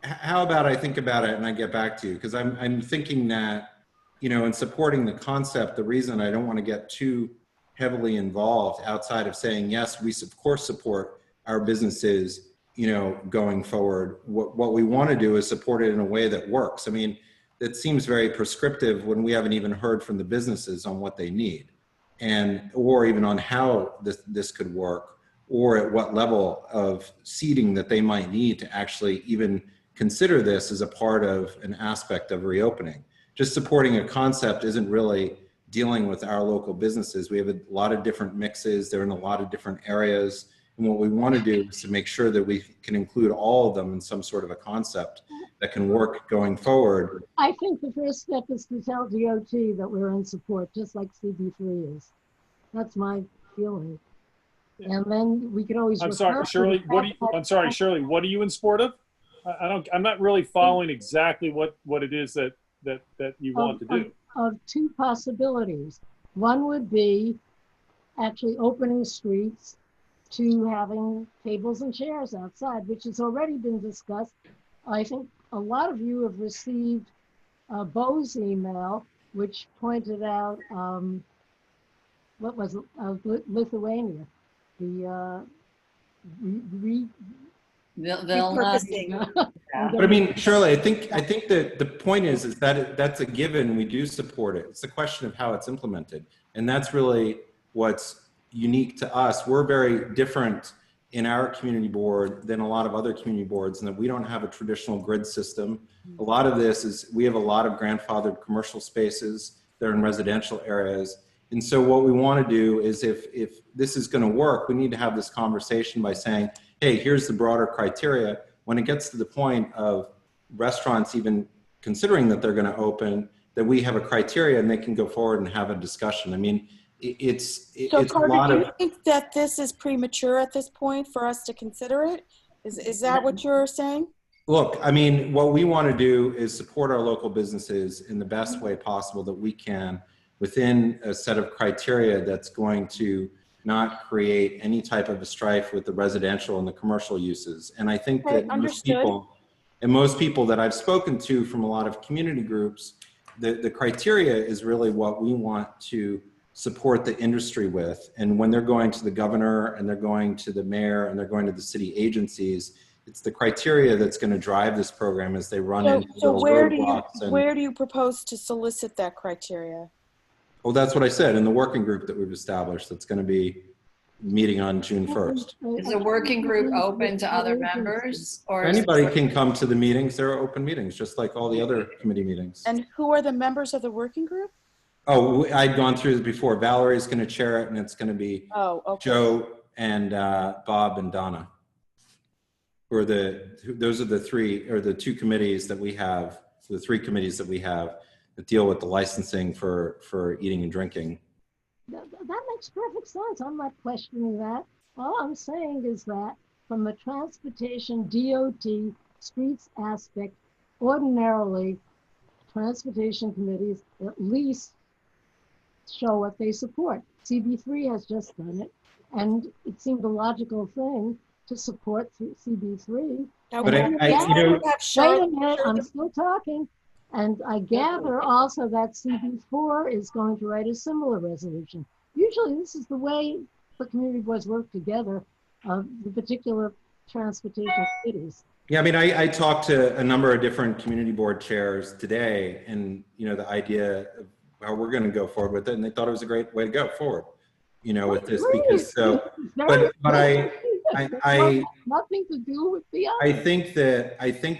how about I think about it and I get back to you? Because I'm thinking that, you know, in supporting the concept, the reason I don't want to get too heavily involved outside of saying, yes, we of course support our businesses, you know, going forward. What we want to do is support it in a way that works. I mean, it seems very prescriptive when we haven't even heard from the businesses on what they need, and or even on how this could work, or at what level of seating that they might need to actually even consider this as a part of an aspect of reopening. Just supporting a concept isn't really dealing with our local businesses. We have a lot of different mixes. They're in a lot of different areas. And what we want to do is to make sure that we can include all of them in some sort of a concept that can work going forward. I think the first step is to tell DOT that we're in support, just like CB3 is. That's my feeling. And then we could always. I'm sorry, Shirley. I'm sorry, Shirley. What are you in support of? I'm not really following exactly what it is that you want to do. Of two possibilities. One would be actually opening streets to having tables and chairs outside, which has already been discussed. I think a lot of you have received Bo's email, which pointed out, what was it, Lithuania, the Repurposing. But I mean, Shirley, I think that the point is that that's a given. We do support it. It's a question of how it's implemented, and that's really what's unique to us. We're very different in our community board than a lot of other community boards, in that we don't have a traditional grid system. A lot of this is, we have a lot of grandfathered commercial spaces. They're in residential areas. And so what we want to do is, if this is going to work, we need to have this conversation by saying, hey, here's the broader criteria. When it gets to the point of restaurants even considering that they're going to open, that we have a criteria and they can go forward and have a discussion. I mean, it's Carter, a lot do you of. think that this is premature at this point for us to consider it? Is that what you're saying? Look, I mean, what we want to do is support our local businesses in the best way possible that we can, within a set of criteria that's going to not create any type of a strife with the residential and the commercial uses. And I think that most people that I've spoken to from a lot of community groups, the criteria is really what we want to support the industry with. And when they're going to the governor and they're going to the mayor and they're going to the city agencies, it's the criteria that's going to drive this program as they run into those roadblocks. Where do you propose to solicit that criteria? Well, that's what I said in the working group that we've established. That's going to be meeting on June 1st. Is the working group open to other members, or Anybody can come to the meetings. There are open meetings, just like all the other committee meetings. And who are the members of the working group? Oh, I'd gone through this before. Valerie's going to chair it, and it's going to be Joe and Bob and Donna. Those are the two committees that we have, the three committees that we have that deal with the licensing for eating and drinking. That makes perfect sense. I'm not questioning that. All I'm saying is that from a transportation DOT streets aspect, ordinarily transportation committees at least show what they support. CB3 has just done it, and it seemed a logical thing to support CB3. But wait a minute, I'm still talking. And I gather also that CB4 is going to write a similar resolution. Usually this is the way the community boards work together, the particular transportation committees. Yeah, I mean, I talked to a number of different community board chairs today, and, the idea of how we're going to go forward with it, and they thought it was a great way to go forward, with this, because but I nothing to do with the other. I think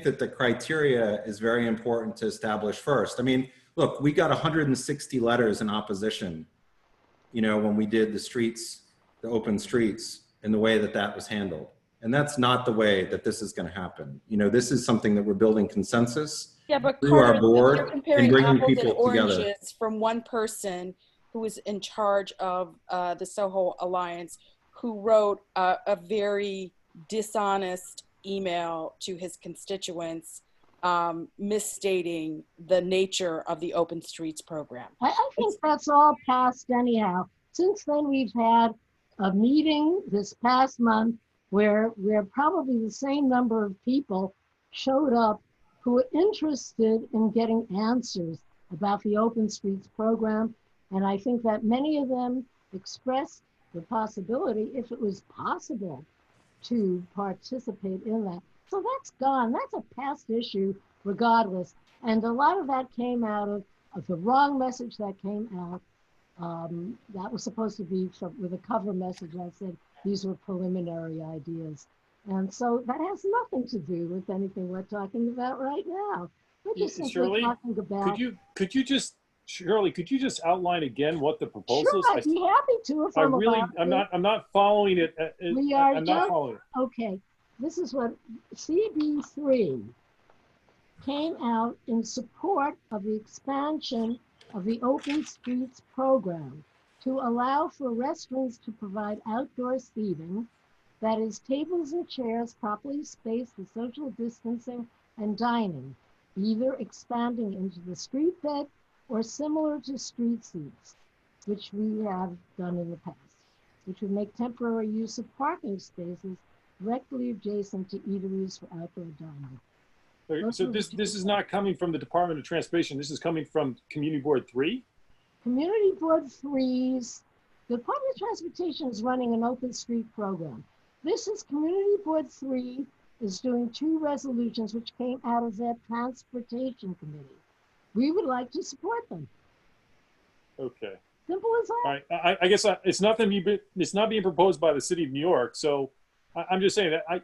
that the criteria is very important to establish first. I mean, look, we got 160 letters in opposition, when we did the open streets, and the way that was handled. And that's not the way that this is going to happen. This is something that we're building consensus through our board you're comparing and bringing apples people and oranges together. from one person who is in charge of the Soho Alliance, who wrote a very dishonest email to his constituents, misstating the nature of the Open Streets program. I think that's all past anyhow. Since then, we've had a meeting this past month where probably the same number of people showed up who were interested in getting answers about the Open Streets program. And I think that many of them expressed the possibility, if it was possible, to participate in that. So that's gone. That's a past issue regardless. And a lot of that came out of the wrong message that came out. That was supposed to be with a cover message that said these were preliminary ideas. And so that has nothing to do with anything we're talking about right now. We're just simply Shirley, talking about. could you just Shirley, could you just outline again what the proposal is? Sure, I'd be happy to if I'm allowed to. I'm not following it. Okay, this is what CB3 came out in support of the expansion of the Open Streets program to allow for restaurants to provide outdoor seating, that is, tables and chairs properly spaced for social distancing and dining, either expanding into the street bed or similar to street seats, which we have done in the past, which would make temporary use of parking spaces directly adjacent to eateries for outdoor dining. Okay, so this is not coming from the Department of Transportation. This is coming from Community Board 3? Community Board 3's, the Department of Transportation is running an open street program. This is Community Board 3 is doing 2 resolutions which came out of their transportation committee. We would like to support them. Okay. Simple as that. All right. I guess it's not being proposed by the city of New York. So I'm just saying that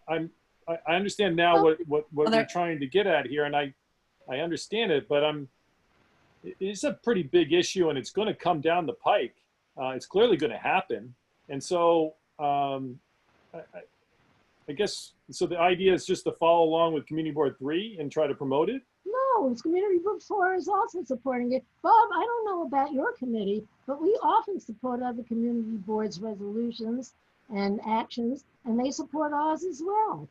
I understand now what we're trying to get at here, and I understand it, but it's a pretty big issue, and it's going to come down the pike. It's clearly going to happen, and so I guess so. The idea is just to follow along with Community Board 3 and try to promote it. No, it's Community Board 4 is also supporting it. Bob, I don't know about your committee, but we often support other community boards' resolutions and actions, and they support ours as well.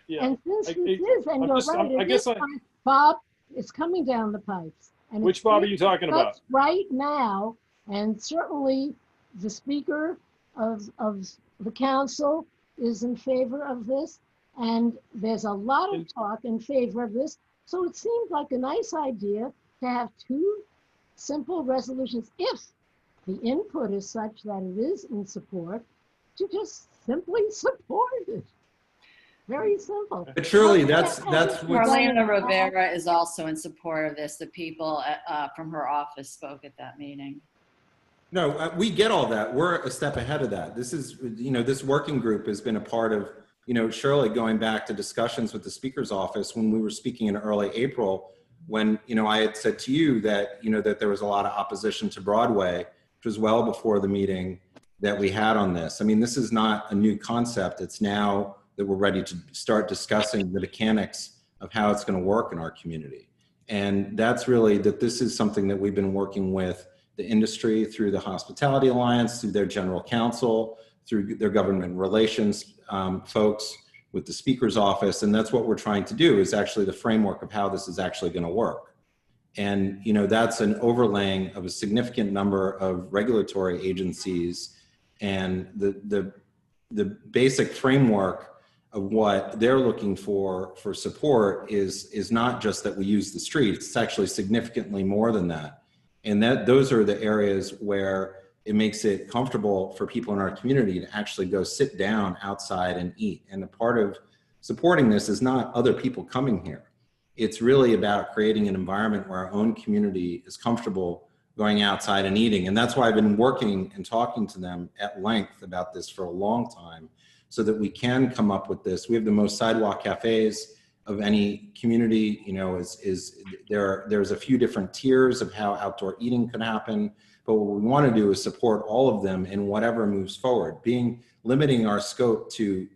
Yeah. And since this is, and you're right, Bob, it's coming down the pipes. And which Bob are you talking about? Right now, and certainly the Speaker of the Council is in favor of this, and there's a lot of talk in favor of this. So it seems like a nice idea to have 2 simple resolutions, if the input is such that it is in support, to just simply support it. Very simple. But surely that's what Marlena Rivera is also in support of this. The people from her office spoke at that meeting. No, we get all that. We're a step ahead of that. This is, this working group has been a part of, Shirley, going back to discussions with the Speaker's office when we were speaking in early April, when, I had said to you that, that there was a lot of opposition to Broadway, which was well before the meeting that we had on this. I mean, this is not a new concept. It's now that we're ready to start discussing the mechanics of how it's going to work in our community. And that's really that this is something that we've been working with the industry through the Hospitality Alliance, through their general counsel, through their government relations folks, with the Speaker's office. And that's what we're trying to do, is actually the framework of how this is actually going to work. And, that's an overlaying of a significant number of regulatory agencies, and the basic framework of what they're looking for support is not just that we use the streets. It's actually significantly more than that. And those are the areas where it makes it comfortable for people in our community to actually go sit down outside and eat. And a part of supporting this is not other people coming here. It's really about creating an environment where our own community is comfortable going outside and eating. And that's why I've been working and talking to them at length about this for a long time, so that we can come up with this. We have the most sidewalk cafes of any community. There's a few different tiers of how outdoor eating could happen, but what we want to do is support all of them in whatever moves forward. Limiting our scope to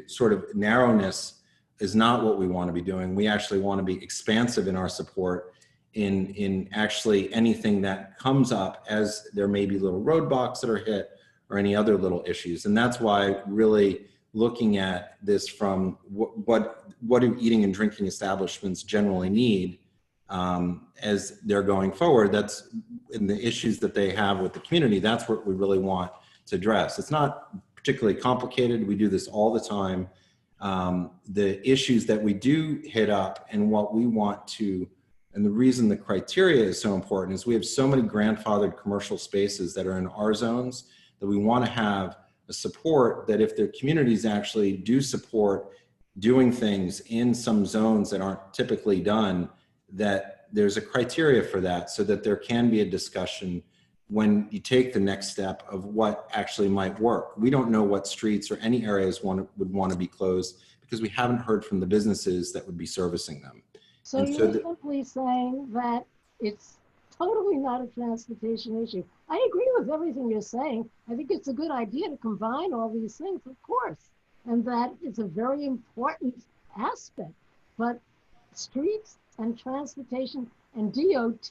sort of narrowness is not what we want to be doing. We actually want to be expansive in our support in actually anything that comes up, as there may be little roadblocks that are hit or any other little issues. And that's why really looking at this from what do eating and drinking establishments generally need as they're going forward, that's in the issues that they have with the community. That's what we really want to address. It's not particularly complicated. We do this all the time. The issues that we do hit up and what we want to, and the reason the criteria is so important is we have so many grandfathered commercial spaces that are in our zones that we want to have a support that if their communities actually do support doing things in some zones that aren't typically done, that there's a criteria for that, so that there can be a discussion when you take the next step of what actually might work. We don't know what streets or any areas would want to be closed because we haven't heard from the businesses that would be servicing them. So you're simply saying that it's totally not a transportation issue. I agree with everything you're saying. I think it's a good idea to combine all these things, of course, and that it's a very important aspect. But streets and transportation and DOT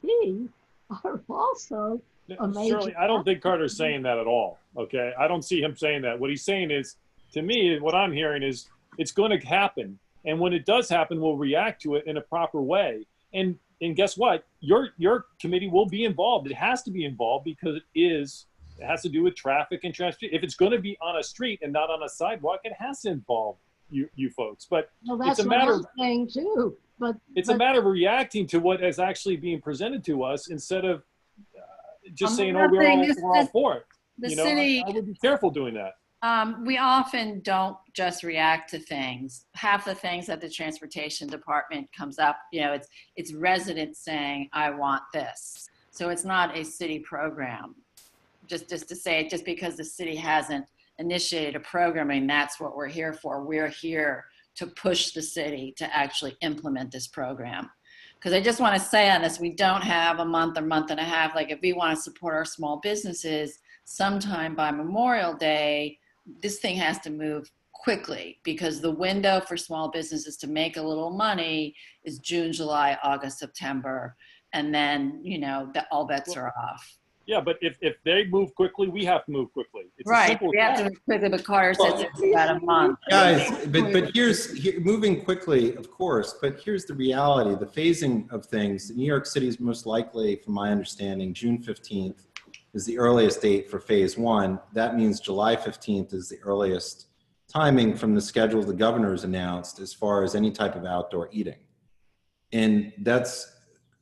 are also a major. Shirley, I don't think Carter's saying that at all. Okay, I don't see him saying that. What he's saying is, to me, what I'm hearing is it's going to happen, and when it does happen, we'll react to it in a proper way. And guess what? Your committee will be involved. It has to be involved because it has to do with traffic and transportation. If it's going to be on a street and not on a sidewalk, it has to involve you folks. But well, that's it's a matter what I'm saying too. But it's a matter of reacting to what is actually being presented to us instead of just saying, "Oh, we're all for it." The You know, city, I would be careful doing that. we often don't just react to things. Half the things that the transportation department comes up, you know, it's residents saying, "I want this." So it's not a city program. Just to say, just because the city hasn't initiated a programming, that's what we're here for. We're here to push the city to actually implement this program. Because I just want to say on this, we don't have a month or month and a half. Like if we want to support our small businesses, sometime by Memorial Day, this thing has to move quickly because the window for small businesses to make a little money is June, July, August, September. And then, you know, all bets are off. Yeah, but if they move quickly, we have to move quickly. It's right. We have to move quickly, but Carter says it's about a month. Guys, but moving quickly, of course, but here's the reality, the phasing of things. New York City is most likely, from my understanding, June 15th is the earliest date for phase one. That means July 15th is the earliest timing from the schedule the governor's announced as far as any type of outdoor eating. And that's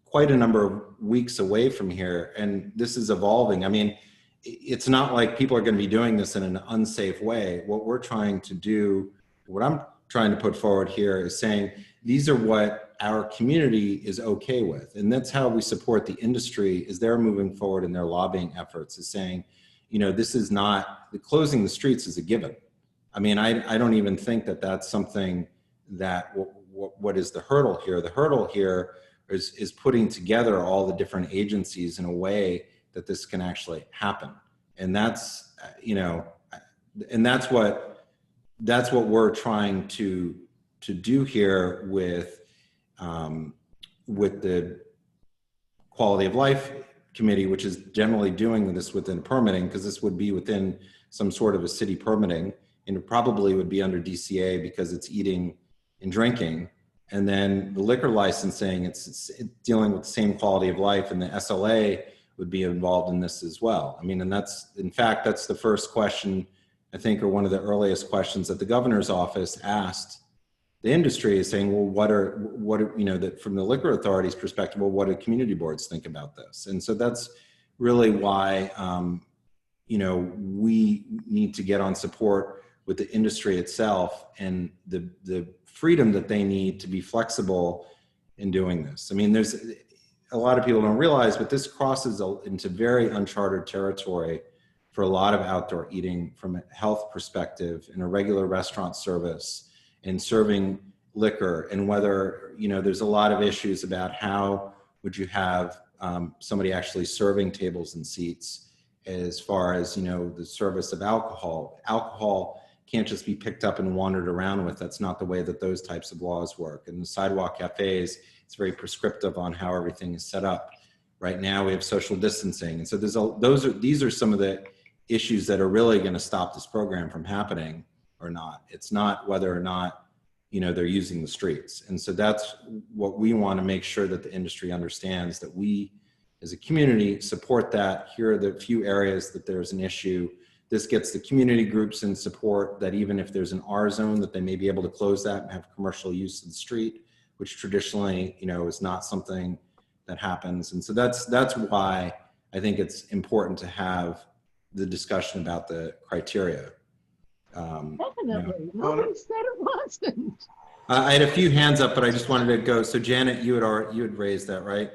quite a number of weeks away from here, and this is evolving. I mean, it's not like people are going to be doing this in an unsafe way. What we're trying to do, what I'm trying to put forward here is saying these are what our community is okay with, and that's how we support the industry as they're moving forward in their lobbying efforts, is saying, you know, this is not, closing the streets is a given. I mean, I don't even think that that's something that, what is the hurdle here? The hurdle here is putting together all the different agencies in a way that this can actually happen. And that's, you know, and that's what we're trying to do here with the Quality of Life Committee, which is generally doing this within permitting, because this would be within some sort of a city permitting, and it probably would be under DCA because it's eating and drinking. And then the liquor licensing, it's dealing with the same quality of life, and the SLA would be involved in this as well. I mean, and that's, in fact, that's the first question, I think, or one of the earliest questions that the governor's office asked the industry, is saying, well, what you know, that from the liquor authority's perspective, well, what do community boards think about this? And so that's really why, you know, we need to get on support with the industry itself and the freedom that they need to be flexible in doing this. I mean, there's a lot of people don't realize, but this crosses into very uncharted territory for a lot of outdoor eating from a health perspective in a regular restaurant service and serving liquor, and whether, you know, there's a lot of issues about how would you have somebody actually serving tables and seats as far as, you know, the service of alcohol. Alcohol can't just be picked up and wandered around with. That's not the way that those types of laws work. And the sidewalk cafes, it's very prescriptive on how everything is set up. Right now we have social distancing. And so these are some of the issues that are really going to stop this program from happening or not. It's not whether or not, you know, they're using the streets. And so that's what we want to make sure that the industry understands, that we as a community support that. Here are the few areas that there's an issue. This gets the community groups in support, that even if there's an R zone, that they may be able to close that and have commercial use of the street, which traditionally, you know, is not something that happens. And so that's why I think it's important to have the discussion about the criteria. Definitely. You know. Nobody said it wasn't. I had a few hands up, but I just wanted to go. So Janet, you had raised that, right?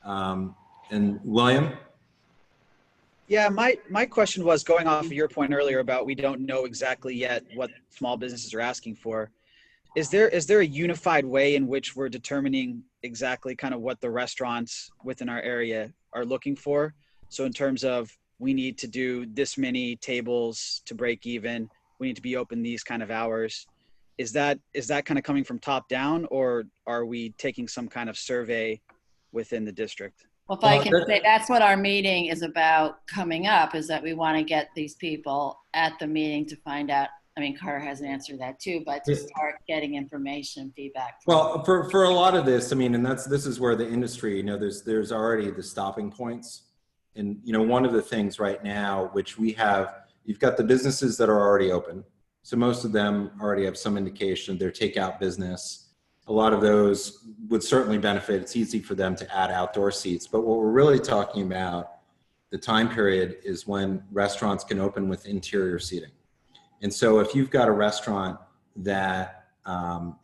And William? Yeah, my question was going off of your point earlier about we don't know exactly yet what small businesses are asking for. Is there a unified way in which we're determining exactly kind of what the restaurants within our area are looking for? So in terms of, we need to do this many tables to break even, we need to be open these kind of hours. is that kind of coming from top down, or are we taking some kind of survey within the district? Well, if I can say, that's what our meeting is about coming up, is that we want to get these people at the meeting to find out. I mean, Carter hasn't answered that too, but to start getting information, feedback. Well, for a lot of this, I mean, and this is where the industry, you know, there's already the stopping points. And, you know, one of the things right now, which we have, you've got the businesses that are already open. So most of them already have some indication of their takeout business. A lot of those would certainly benefit. It's easy for them to add outdoor seats. But what we're really talking about, the time period, is when restaurants can open with interior seating. And so if you've got a restaurant that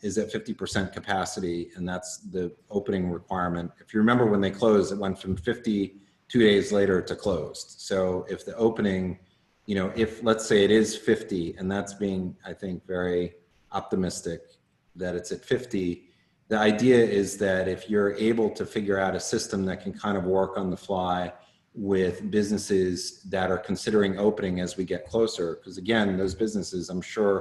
is at 50% capacity, and that's the opening requirement. If you remember when they closed, it went from 50 2 days later to closed. So if the opening, you know, if let's say it is 50, and that's being, I think, very optimistic that it's at 50, the idea is that if you're able to figure out a system that can kind of work on the fly with businesses that are considering opening as we get closer, because again, those businesses, I'm sure,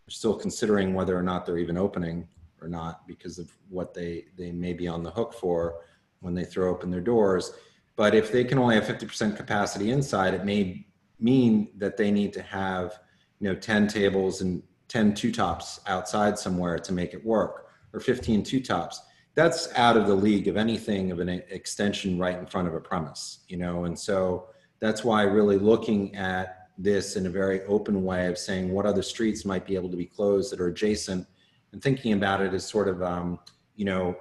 are still considering whether or not they're even opening or not because of what they may be on the hook for when they throw open their doors. But if they can only have 50% capacity inside, it may mean that they need to have, you know, 10 tables and 10 two-tops outside somewhere to make it work, or 15 two-tops. That's out of the league of anything of an extension right in front of a premise, you know? And so that's why really looking at this in a very open way of saying what other streets might be able to be closed that are adjacent, and thinking about it as sort of, you know,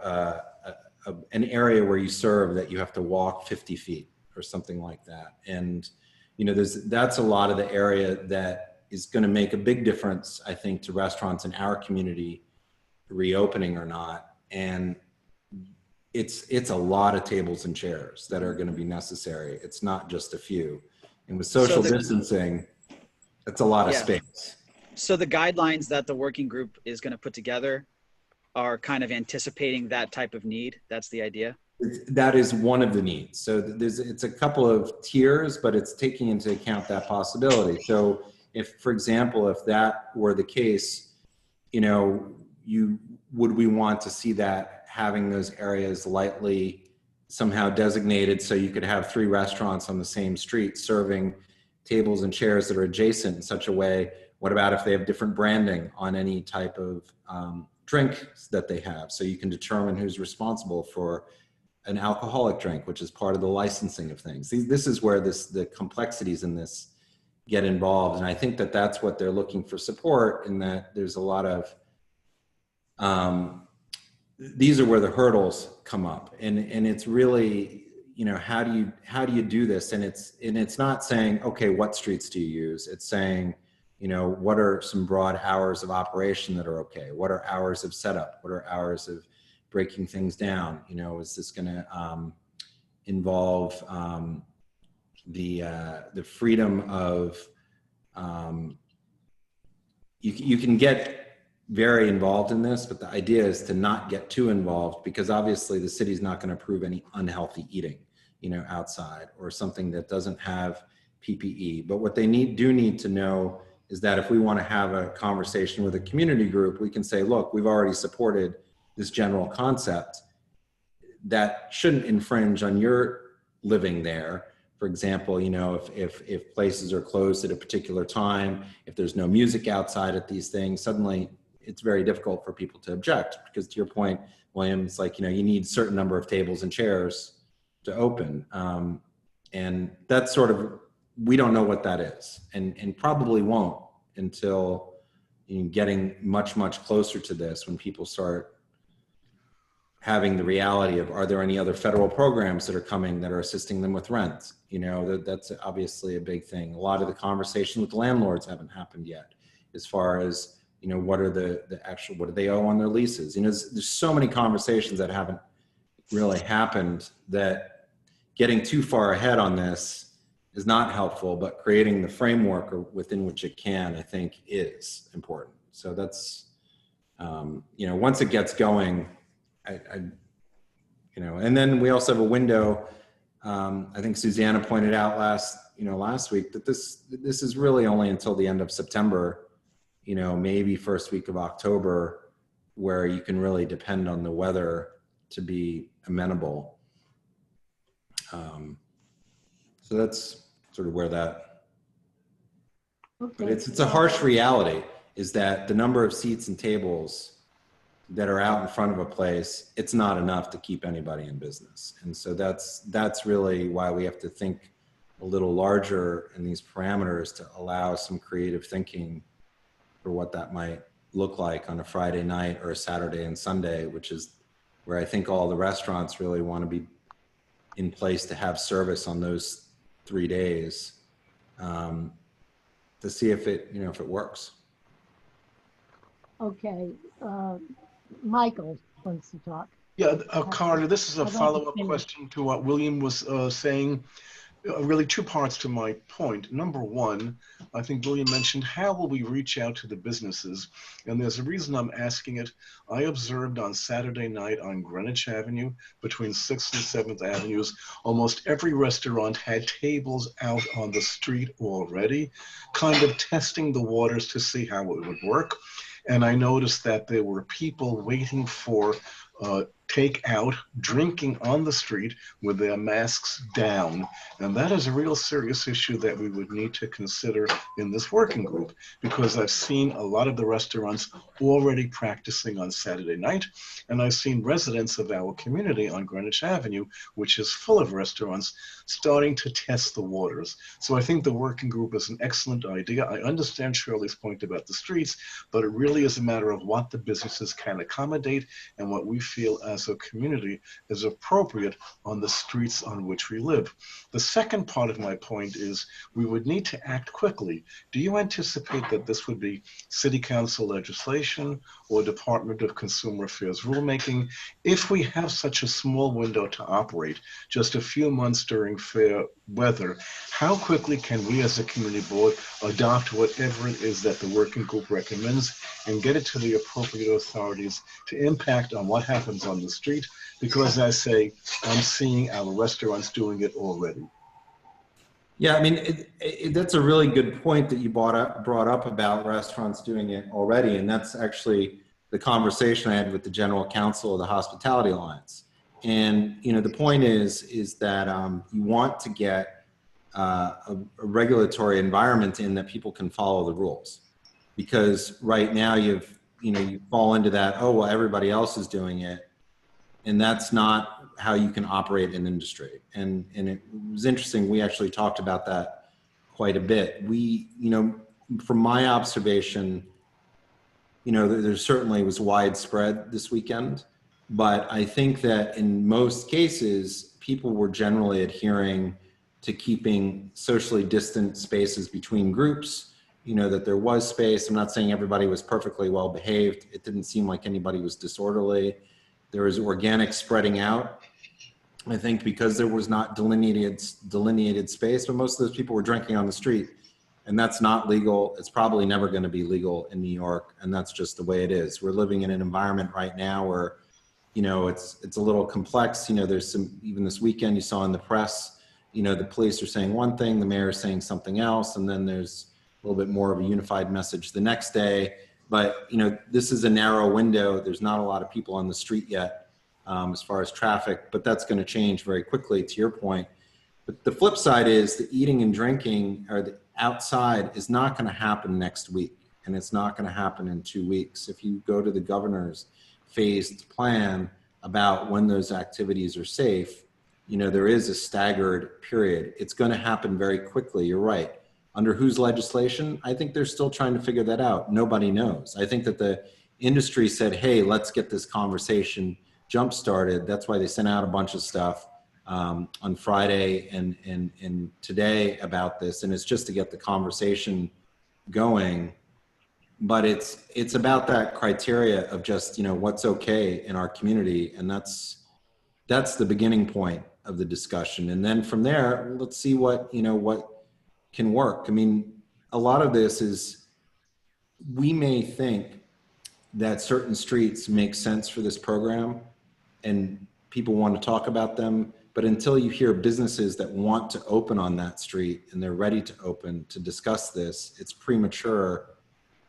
an area where you serve that you have to walk 50 feet or something like that. And, you know, that's a lot of the area that is going to make a big difference, I think, to restaurants in our community reopening or not. And it's a lot of tables and chairs that are going to be necessary. It's not just a few. And with social distancing, it's a lot of space. So the guidelines that the working group is going to put together are kind of anticipating that type of need. That's the idea. That is one of the needs. So it's a couple of tiers, but it's taking into account that possibility. So if, for example, if that were the case, you know, would we want to see that having those areas lightly somehow designated so you could have 3 restaurants on the same street serving tables and chairs that are adjacent in such a way? What about if they have different branding on any type of drink that they have, so you can determine who's responsible for an alcoholic drink, which is part of the licensing of things. This is where the complexities in this get involved. And I think that that's what they're looking for support in, that there's a lot of, these are where the hurdles come up. And it's really, you know, how do you do this? And it's not saying, okay, what streets do you use? It's saying, you know, what are some broad hours of operation that are okay? What are hours of setup? What are hours of breaking things down? You know, is this going to involve the freedom of, you can get very involved in this, but the idea is to not get too involved, because obviously the city's not going to approve any unhealthy eating, you know, outside, or something that doesn't have PPE. But what they do need to know is that if we want to have a conversation with a community group, we can say, look, we've already supported this general concept that shouldn't infringe on your living there. For example, you know, if places are closed at a particular time, if there's no music outside at these things, suddenly it's very difficult for people to object, because to your point, William, it's like, you know, you need a certain number of tables and chairs to open. And that's sort of, we don't know what that is, and probably won't until getting much, much closer to this, when people start having the reality of, are there any other federal programs that are coming that are assisting them with rent? You know, that's obviously a big thing. A lot of the conversation with landlords haven't happened yet, as far as, you know, what are the actual, what do they owe on their leases? You know, there's so many conversations that haven't really happened, that getting too far ahead on this is not helpful, but creating the framework within which it can, I think, is important. So that's, you know, once it gets going, you know, and then we also have a window. I think Susanna pointed out last week that this is really only until the end of September you know, maybe first week of October, where you can really depend on the weather to be amenable. So that's sort of where that, but it's a harsh reality, is that the number of seats and tables that are out in front of a place, it's not enough to keep anybody in business. And so that's really why we have to think a little larger in these parameters to allow some creative thinking for what that might look like on a Friday night or a Saturday and Sunday, which is where I think all the restaurants really want to be in place to have service on those 3 days, to see if it, you know, if it works. Okay, Michael wants to talk. Yeah, Carter, this is a follow-up question to what William was saying. Really two parts to my point. Number one, I think William mentioned, how will we reach out to the businesses? And there's a reason I'm asking it. I observed on Saturday night on Greenwich Avenue, between 6th and 7th Avenues, almost every restaurant had tables out on the street already, kind of testing the waters to see how it would work. And I noticed that there were people waiting for takeout, drinking on the street with their masks down. And that is a real serious issue that we would need to consider in this working group, because I've seen a lot of the restaurants already practicing on Saturday night, and I've seen residents of our community on Greenwich Avenue, which is full of restaurants, starting to test the waters. So I think the working group is an excellent idea. I understand Shirley's point about the streets, but it really is a matter of what the businesses can accommodate and what we feel as a community is appropriate on the streets on which we live. The second part of my point is we would need to act quickly. Do you anticipate that this would be City Council legislation or Department of Consumer Affairs rulemaking? If we have such a small window to operate, just a few months during fair weather, how quickly can we as a community board adopt whatever it is that the working group recommends and get it to the appropriate authorities to impact on what happens on the street? Because as I say, I'm seeing our restaurants doing it already. Yeah, I mean, that's a really good point that you brought up about restaurants doing it already. And that's actually the conversation I had with the general counsel of the Hospitality Alliance. And, you know, the point is that you want to get a regulatory environment in that people can follow the rules. Because right now you fall into that, oh, well, everybody else is doing it. And that's not how you can operate an industry. And it was interesting, we actually talked about that quite a bit. We, you know, from my observation, you know, there certainly was widespread this weekend, but I think that in most cases, people were generally adhering to keeping socially distant spaces between groups, you know, that there was space. I'm not saying everybody was perfectly well behaved. It didn't seem like anybody was disorderly. There was organic spreading out, I think, because there was not delineated space, but most of those people were drinking on the street, and that's not legal. It's probably never going to be legal in New York, and that's just the way it is. We're living in an environment right now where, you know, it's a little complex. You know, there's some, even this weekend you saw in the press, you know, the police are saying one thing, the mayor is saying something else, and then there's a little bit more of a unified message the next day. But, you know, this is a narrow window. There's not a lot of people on the street yet as far as traffic, but that's going to change very quickly, to your point. But the flip side is the eating and drinking, or the outside, is not going to happen next week, and it's not going to happen in 2 weeks. If you go to the governor's phased plan about when those activities are safe, you know, there is a staggered period. It's going to happen very quickly. You're right. Under whose legislation? I think they're still trying to figure that out. Nobody knows. I think that the industry said, hey, let's get this conversation jump started. That's why they sent out a bunch of stuff on Friday and today about this. And it's just to get the conversation going. But it's about that criteria of just, you know, what's okay in our community. And that's the beginning point of the discussion. And then from there, let's see what, you know, what can work. I mean, a lot of this is, we may think that certain streets make sense for this program and people want to talk about them, but until you hear businesses that want to open on that street and they're ready to open to discuss this, it's premature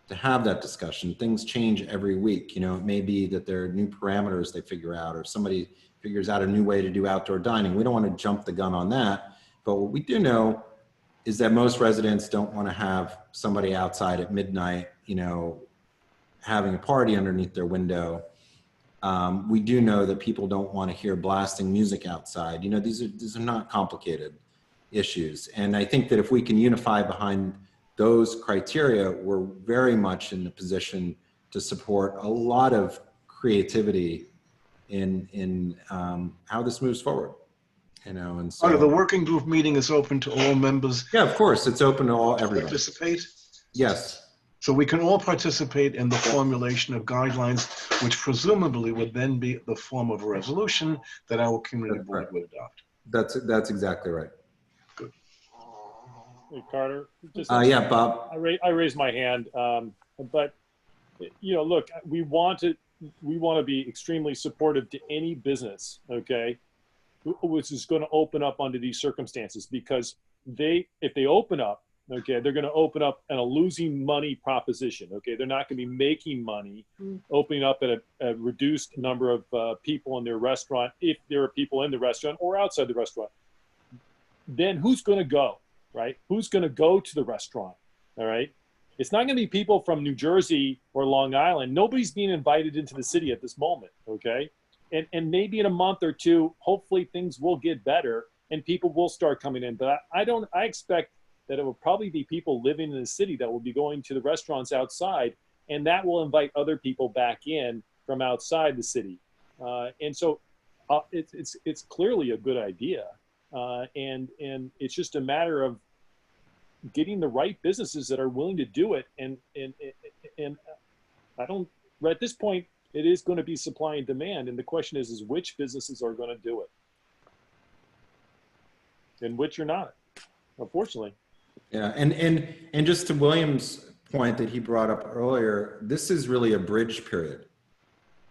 to have that discussion. Things change every week. You know, it may be that there are new parameters they figure out, or somebody figures out a new way to do outdoor dining. We don't want to jump the gun on that. But what we do know is that most residents don't want to have somebody outside at midnight, you know, having a party underneath their window. We do know that people don't want to hear blasting music outside. You know, these are not complicated issues. And I think that if we can unify behind those criteria, we're very much in the position to support a lot of creativity in how this moves forward. You know, and so the working group meeting is open to all members. Yeah, of course, it's open to everybody. Participate. Yes. So we can all participate in the formulation of guidelines, which presumably would then be the form of a resolution that our community board would adopt. That's exactly right. Good. Hey, Carter. Just, yeah, Bob. I raised my hand, but you know, look, we want to be extremely supportive to any business, okay, which is going to open up under these circumstances, because if they open up, okay, they're going to open up in a losing money proposition. Okay, they're not going to be making money opening up at a reduced number of people in their restaurant, if there are people in the restaurant or outside the restaurant. Then who's going to go, right? Who's going to go to the restaurant? All right, it's not going to be people from New Jersey or Long Island. Nobody's being invited into the city at this moment. Okay, and maybe in a month or two, hopefully things will get better and people will start coming in. But I expect that it will probably be people living in the city that will be going to the restaurants outside, and that will invite other people back in from outside the city. And so it's clearly a good idea. And it's just a matter of getting the right businesses that are willing to do it. And I don't, at this point, it is going to be supply and demand. And the question is which businesses are going to do it and which are not, unfortunately. Yeah, and just to William's point that he brought up earlier, this is really a bridge period,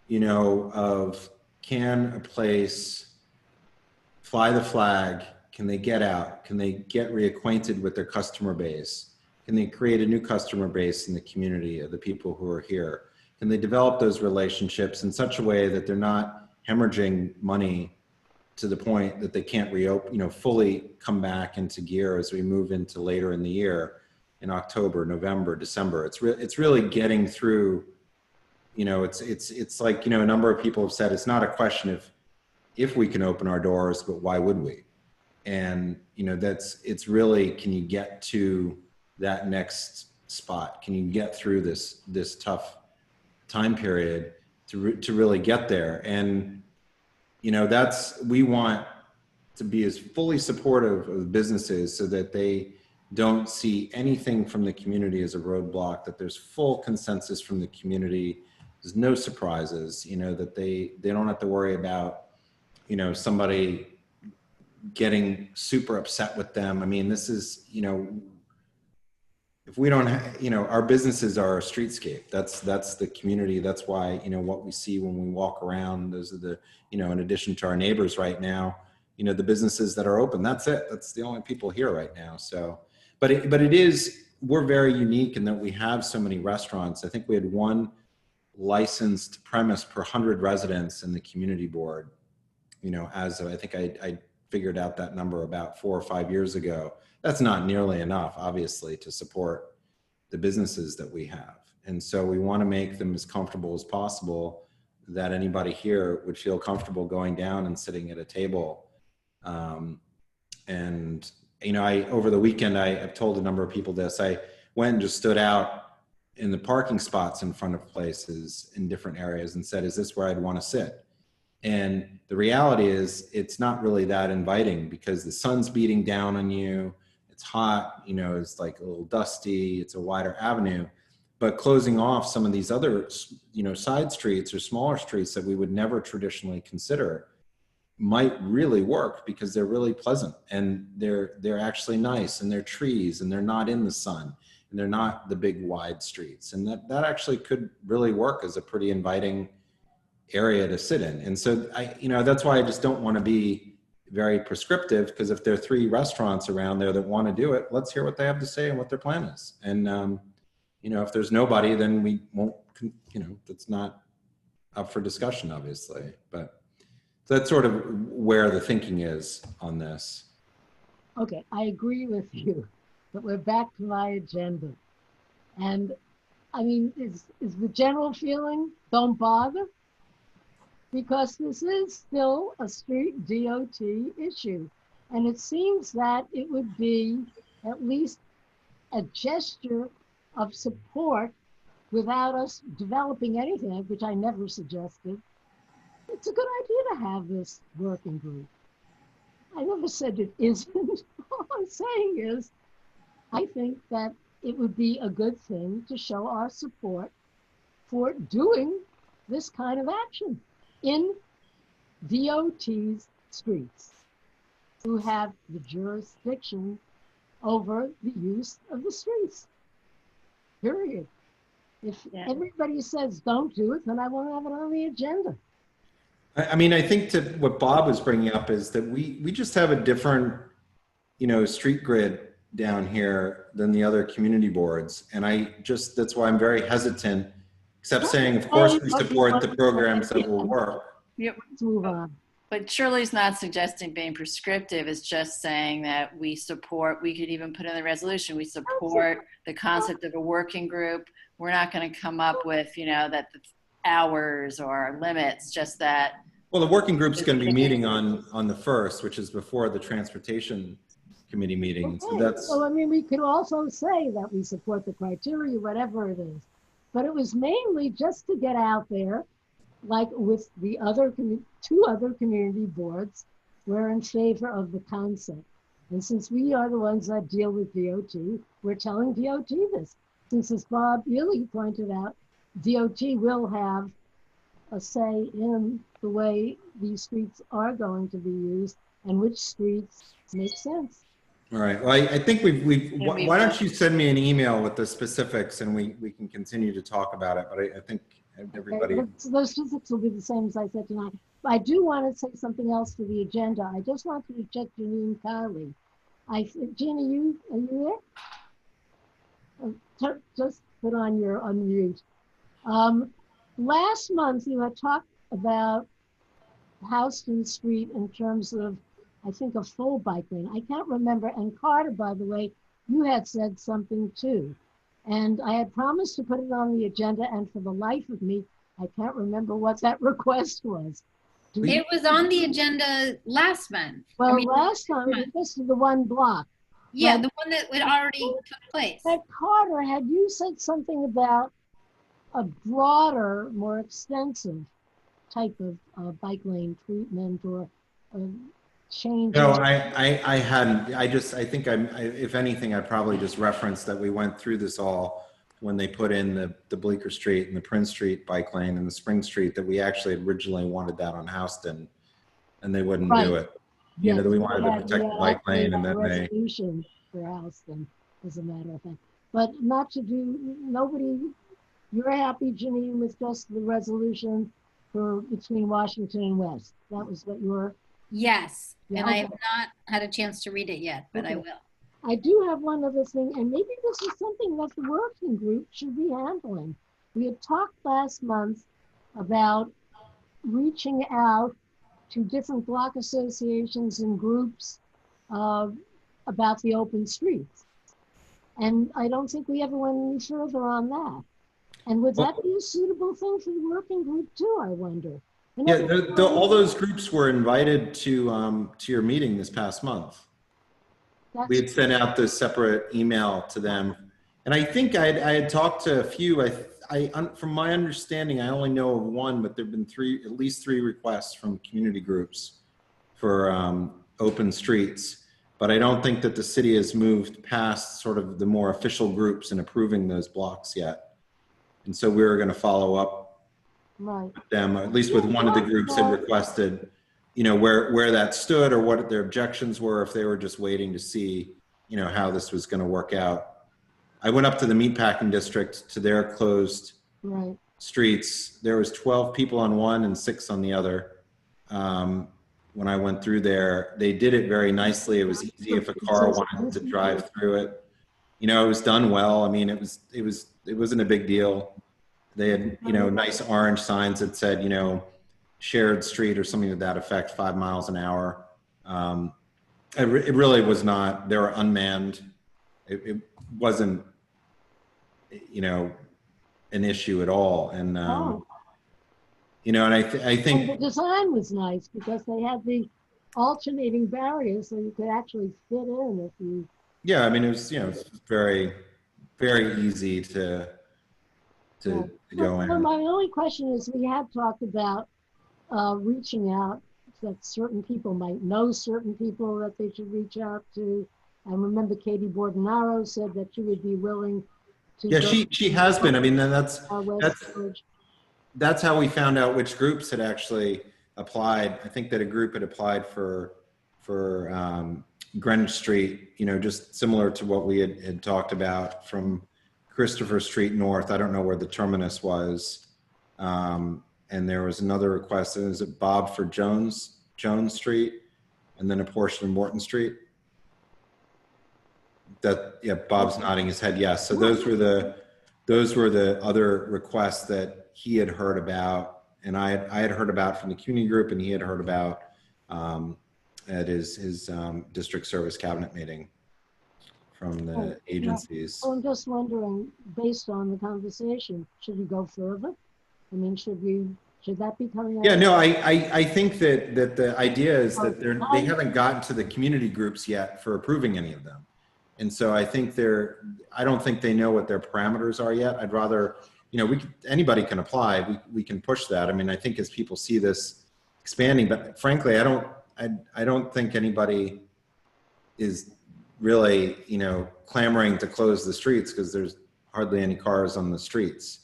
you know, of can a place fly the flag? Can they get out? Can they get reacquainted with their customer base? Can they create a new customer base in the community of the people who are here? Can they develop those relationships in such a way that they're not hemorrhaging money to the point that they can't reopen, you know, fully come back into gear as we move into later in the year, in October, November, December. It's really getting through, you know, it's like, you know, a number of people have said it's not a question if we can open our doors, but why would we? And, you know, it's really, can you get to that next spot? Can you get through this tough time period to really get there? And, you know, we want to be as fully supportive of businesses so that they don't see anything from the community as a roadblock, that there's full consensus from the community. There's no surprises, you know, that they don't have to worry about, you know, somebody getting super upset with them. I mean, this is, you know, if we don't have, you know, our businesses are a streetscape. That's the community. That's why, you know, what we see when we walk around, those are the, you know, in addition to our neighbors right now, you know, the businesses that are open, that's it. That's the only people here right now. So, but it is, we're very unique in that we have so many restaurants. I think we had one licensed premise per 100 residents in the community board, you know, as of, I think I figured out that number about 4 or 5 years ago. That's not nearly enough, obviously, to support the businesses that we have. And so we want to make them as comfortable as possible, that anybody here would feel comfortable going down and sitting at a table. And, you know, over the weekend, I've told a number of people this. I went and just stood out in the parking spots in front of places in different areas and said, is this where I'd want to sit? And the reality is it's not really that inviting because the sun's beating down on you. It's hot, you know, it's like a little dusty, it's a wider avenue, but closing off some of these other, you know, side streets or smaller streets that we would never traditionally consider might really work because they're really pleasant and they're actually nice and they're trees and they're not in the sun and they're not the big wide streets. And that actually could really work as a pretty inviting area to sit in. And so you know, that's why I just don't want to be very prescriptive, because if there are 3 restaurants around there that want to do it, let's hear what they have to say and what their plan is. And, you know, if there's nobody, then we won't, you know, that's not up for discussion, obviously. But that's sort of where the thinking is on this. Okay, I agree with you, but we're back to my agenda. And I mean, is the general feeling, don't bother? Because this is still a street DOT issue. And it seems that it would be at least a gesture of support without us developing anything, which I never suggested. It's a good idea to have this working group. I never said it isn't. All I'm saying is, I think that it would be a good thing to show our support for doing this kind of action in DOT's streets, who have the jurisdiction over the use of the streets, period. If everybody says don't do it, then I won't have it on the agenda. I mean, I think to what Bob was bringing up is that we just have a different, you know, street grid down here than the other community boards. And that's why I'm very hesitant, except saying, of course, we support the programs that will work. Yep. Let's move on. But Shirley's not suggesting being prescriptive. It's just saying that we support, we could even put in the resolution, we support the concept of a working group. We're not going to come up with, you know, that the hours or limits, just that. Well, the working group's going to be meeting on the 1st, which is before the transportation committee meeting. Okay. So I mean, we could also say that we support the criteria, whatever it is. But it was mainly just to get out there, like with the other two other community boards, we're in favor of the concept. And since we are the ones that deal with DOT, we're telling DOT this. Since, as Bob really pointed out, DOT will have a say in the way these streets are going to be used and which streets make sense. All right. Well, I think why don't you send me an email with the specifics and we can continue to talk about it. But I think everybody. Okay, those specifics will be the same as I said tonight. But I do want to say something else for the agenda. I just wanted to check Janine Kylie. Gina, are you there? Just put on your unmute. Last month you had talked about Houston Street in terms of, I think, a full bike lane. I can't remember. And Carter, by the way, you had said something too. And I had promised to put it on the agenda, and for the life of me, I can't remember what that request was. It was on the agenda last month. Well, last time, it was just the one block. Yeah, but the one that already took place. At Carter, had you said something about a broader, more extensive type of bike lane treatment or change? No, I hadn't. I think if anything, I probably just referenced that we went through this all when they put in the Bleecker Street and the Prince Street bike lane and the Spring Street, that we actually originally wanted that on Houston and they wouldn't do it. You know, that we wanted to protect the bike lane, and then they. Resolution for Houston, as a matter of fact. But not to do, nobody, you're happy, Janine, with just the resolution for between Washington and West. That was what you were. Yes, Yeah, and I okay. have not had a chance to read it yet, but I Okay. will. I do have one other thing, and maybe this is something that the working group should be handling. We had talked last month about reaching out to different block associations and groups about the open streets. And I don't think we ever went any further on that. And would that be a suitable thing for the working group too, I wonder? Yeah, all those groups were invited to your meeting this past month. We had sent out this separate email to them, and I think I had talked to a few. From my understanding, I only know of one, but there've been at least three requests from community groups for open streets. But I don't think that the city has moved past sort of the more official groups in approving those blocks yet. And so we were going to follow up right. with them, or at least with one of the groups had requested, you know, where that stood or what their objections were, if they were just waiting to see, you know, how this was going to work out. I went up to the meatpacking district to their closed right. streets. There was 12 people on one and 6 on the other. When I went through there, they did it very nicely. It was easy if a car wanted to drive through it. you know, it was done well. I mean, it wasn't a big deal. They had, you know, nice orange signs that said, you know, shared street or something to that effect, 5 miles an hour. It really was not, they were unmanned. It wasn't, you know, an issue at all. And, you know, and I think the design was nice because they had the alternating barriers so you could actually fit in if you. Yeah, I mean, it was, you know, it's very, very easy to go in. Well, my only question is, we have talked about reaching out, that certain people might know certain people that they should reach out to. I remember Katie Bordenaro said that she would be willing to. Yeah, she has been. I mean, that's how we found out which groups had actually applied. I think that a group had applied for Greenwich Street, you know, just similar to what we had talked about from Christopher Street North. I don't know where the terminus was. And there was another request, is it Bob for Jones Street, and then a portion of Morton Street. That, yeah, Bob's nodding his head yes. So those were the other requests that he had heard about, and I had heard about from the community group, and he had heard about at his district service cabinet meeting from the agencies. Well, I'm just wondering, based on the conversation, should we go further? I mean, should that be coming out? Yeah, no, I think that the idea is that they haven't gotten to the community groups yet for approving any of them. And so I think I don't think they know what their parameters are yet. I'd rather, you know, anybody can apply. We can push that. I mean, I think as people see this expanding, but frankly, I don't think anybody is really, you know, clamoring to close the streets because there's hardly any cars on the streets.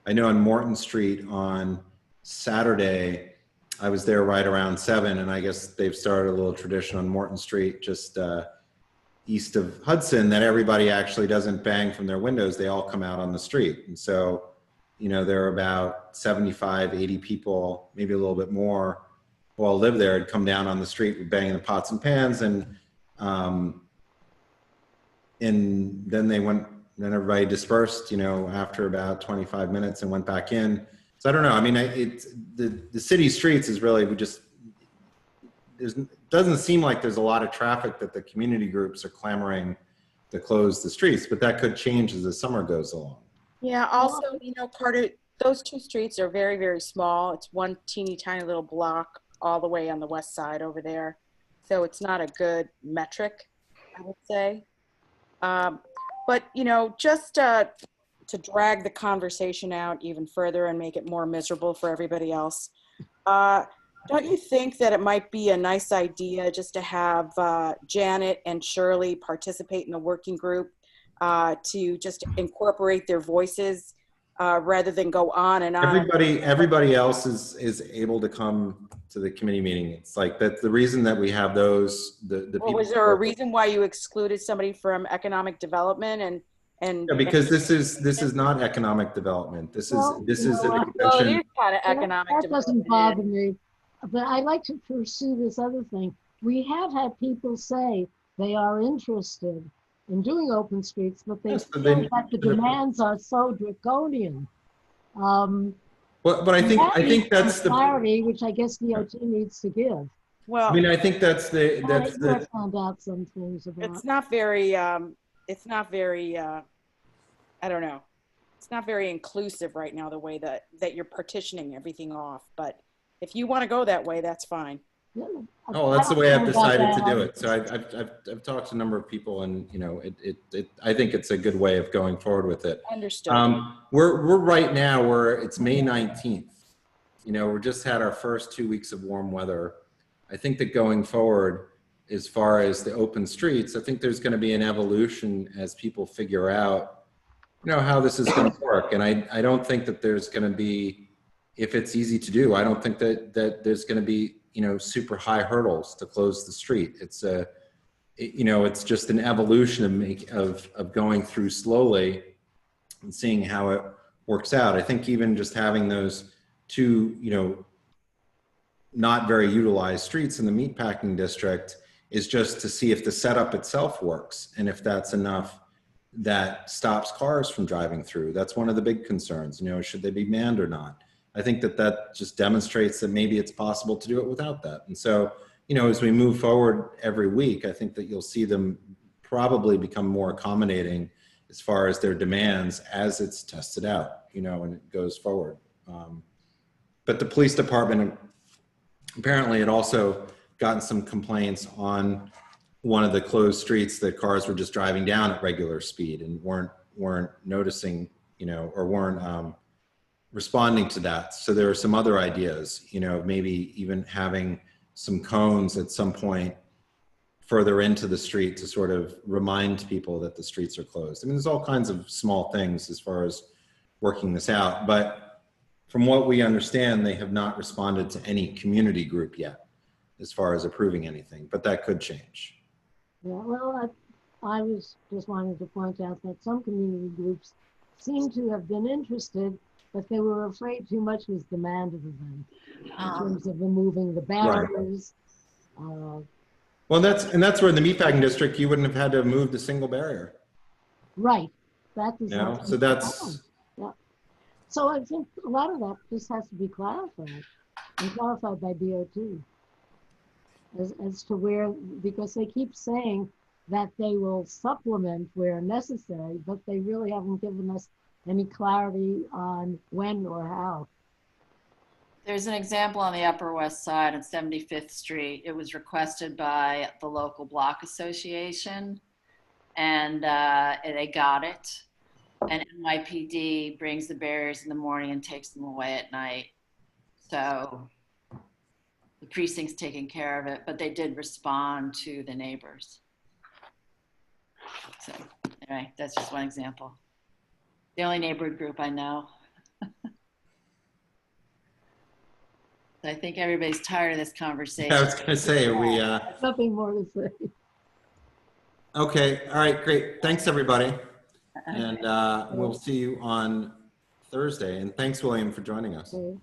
I know on Morton Street on Saturday, I was there right around 7, and I guess they've started a little tradition on Morton Street, just east of Hudson, that everybody actually doesn't bang from their windows. They all come out on the street. And so, you know, there are about 75, 80 people, maybe a little bit more, who all live there and come down on the street banging the pots and pans. And then everybody dispersed, you know, after about 25 minutes and went back in. So I don't know. I mean, the city streets is really, it doesn't seem like there's a lot of traffic that the community groups are clamoring to close the streets, but that could change as the summer goes along. Yeah, also, you know, part of those two streets are very, very small. It's one teeny tiny little block all the way on the west side over there. So it's not a good metric, I would say. But, you know, just to drag the conversation out even further and make it more miserable for everybody else, don't you think that it might be a nice idea just to have Janet and Shirley participate in the working group to just incorporate their voices rather than go on and on? Everybody else is able to come to the committee meeting. It's like that's the reason that we have those. The people. Was there a reason why you excluded somebody from economic development and? Yeah, because this is not economic development. This is an extension. Well, it is kind of economic that development. Doesn't bother me, but I like to pursue this other thing. We have had people say they are interested in doing open streets, but they feel that the demands are so draconian. But I think that's the clarity, which I guess DOT needs to give. Well, I mean, I think that's the found out some things about. It's not very. I don't know. It's not very inclusive right now, the way that you're partitioning everything off. But if you want to go that way, that's fine. Oh, that's the way I've decided to do it. So I've talked to a number of people, and you know, I think it's a good way of going forward with it. Understood. We're right now it's May 19th. You know, we just had our first 2 weeks of warm weather. I think that going forward, as far as the open streets, I think there's going to be an evolution as people figure out, you know, how this is going to work. And I don't think that there's going to be, if it's easy to do, I don't think that there's going to be, you know, super high hurdles to close the street. It's you know, it's just an evolution of going through slowly and seeing how it works out. I think even just having those two, you know, not very utilized streets in the meatpacking district, is just to see if the setup itself works and if that's enough that stops cars from driving through. That's one of the big concerns, you know, should they be manned or not? I think that that just demonstrates that maybe it's possible to do it without that. And so, you know, as we move forward every week, I think that you'll see them probably become more accommodating as far as their demands as it's tested out, you know, and it goes forward. But the police department apparently had also gotten some complaints on one of the closed streets that cars were just driving down at regular speed and weren't noticing, you know, or weren't responding to that. So there are some other ideas, you know, maybe even having some cones at some point further into the street to sort of remind people that the streets are closed. I mean, there's all kinds of small things as far as working this out, but from what we understand, they have not responded to any community group yet as far as approving anything, but that could change. Yeah, well, I was just wanting to point out that some community groups seem to have been interested, but they were afraid too much was demanded of them in terms of removing the barriers. Well, that's where in the meatpacking district, you wouldn't have had to move the single barrier. Right. That is. You know, so that's. Yeah. So I think a lot of that just has to be clarified and clarified by DOT as to where, because they keep saying that they will supplement where necessary, but they really haven't given us any clarity on when or how. There's an example on the Upper West Side on 75th Street. It was requested by the local block association, and they got it. And NYPD brings the barriers in the morning and takes them away at night. So the precinct's taking care of it, but they did respond to the neighbors. So anyway, that's just one example. The only neighborhood group I know. I think everybody's tired of this conversation. I was going to say, are we? Nothing more to say. Okay. All right. Great. Thanks, everybody. And we'll see you on Thursday. And thanks, William, for joining us. Okay.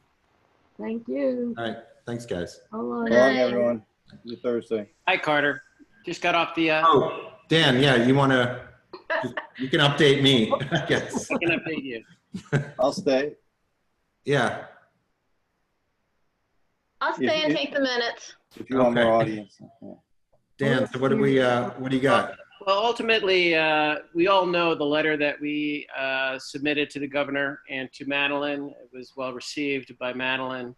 Thank you. All right. Thanks, guys. So long, everyone. See you Thursday. Hi, Carter. Just got off the. Oh, Dan. Yeah, you want to? You can update me, I guess. I can update you. I'll stay. Yeah. I'll stay and take the minutes. If you want more audience. Yeah. Dan, so what do you got? Well, ultimately, we all know the letter that we submitted to the governor and to Madeline. It was well received by Madeline.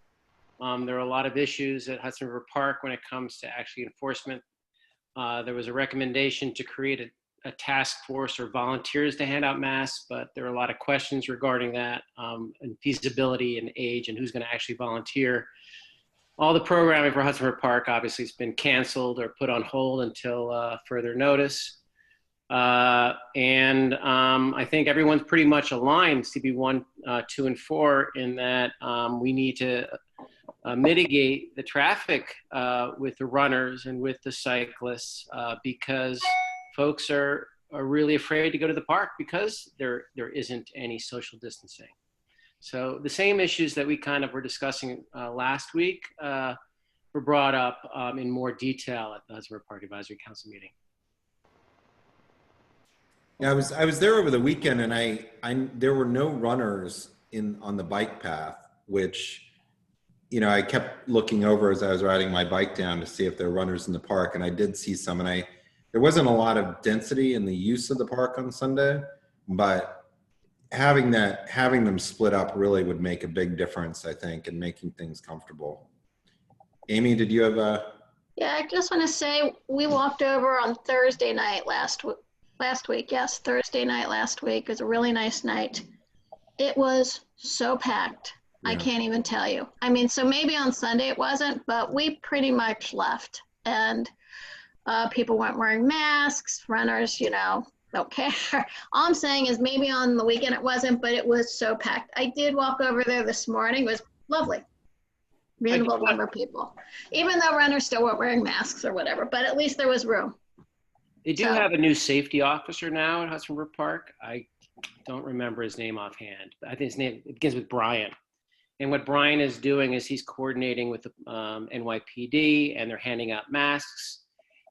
There are a lot of issues at Hudson River Park when it comes to actually enforcement. There was a recommendation to create a task force or volunteers to hand out masks, but there are a lot of questions regarding that and feasibility and age and who's going to actually volunteer. All the programming for Hudson River Park obviously has been canceled or put on hold until further notice. I think everyone's pretty much aligned, CB1, 2, and 4, in that we need to mitigate the traffic with the runners and with the cyclists because folks are really afraid to go to the park because there isn't any social distancing. So the same issues that we kind of were discussing last week were brought up in more detail at the Hudson River Park Advisory Council meeting. Yeah, I was there over the weekend, and there were no runners on the bike path, which, you know, I kept looking over as I was riding my bike down to see if there were runners in the park, and I did see some, and there wasn't a lot of density in the use of the park on Sunday, but having them split up really would make a big difference, I think, in making things comfortable. Amy, did you have a? Yeah, I just want to say we walked over on Thursday night last week. Yes, Thursday night last week. It was a really nice night. It was so packed. Yeah. I can't even tell you. I mean, so maybe on Sunday it wasn't, but we pretty much left. And people weren't wearing masks, runners, you know, don't care. All I'm saying is maybe on the weekend it wasn't, but it was so packed. I did walk over there this morning. It was lovely. Reasonable number of people. Even though runners still weren't wearing masks or whatever, but at least there was room. They do have a new safety officer now at Hudson River Park. I don't remember his name offhand, but I think his name begins with Brian. And what Brian is doing is he's coordinating with the NYPD, and they're handing out masks.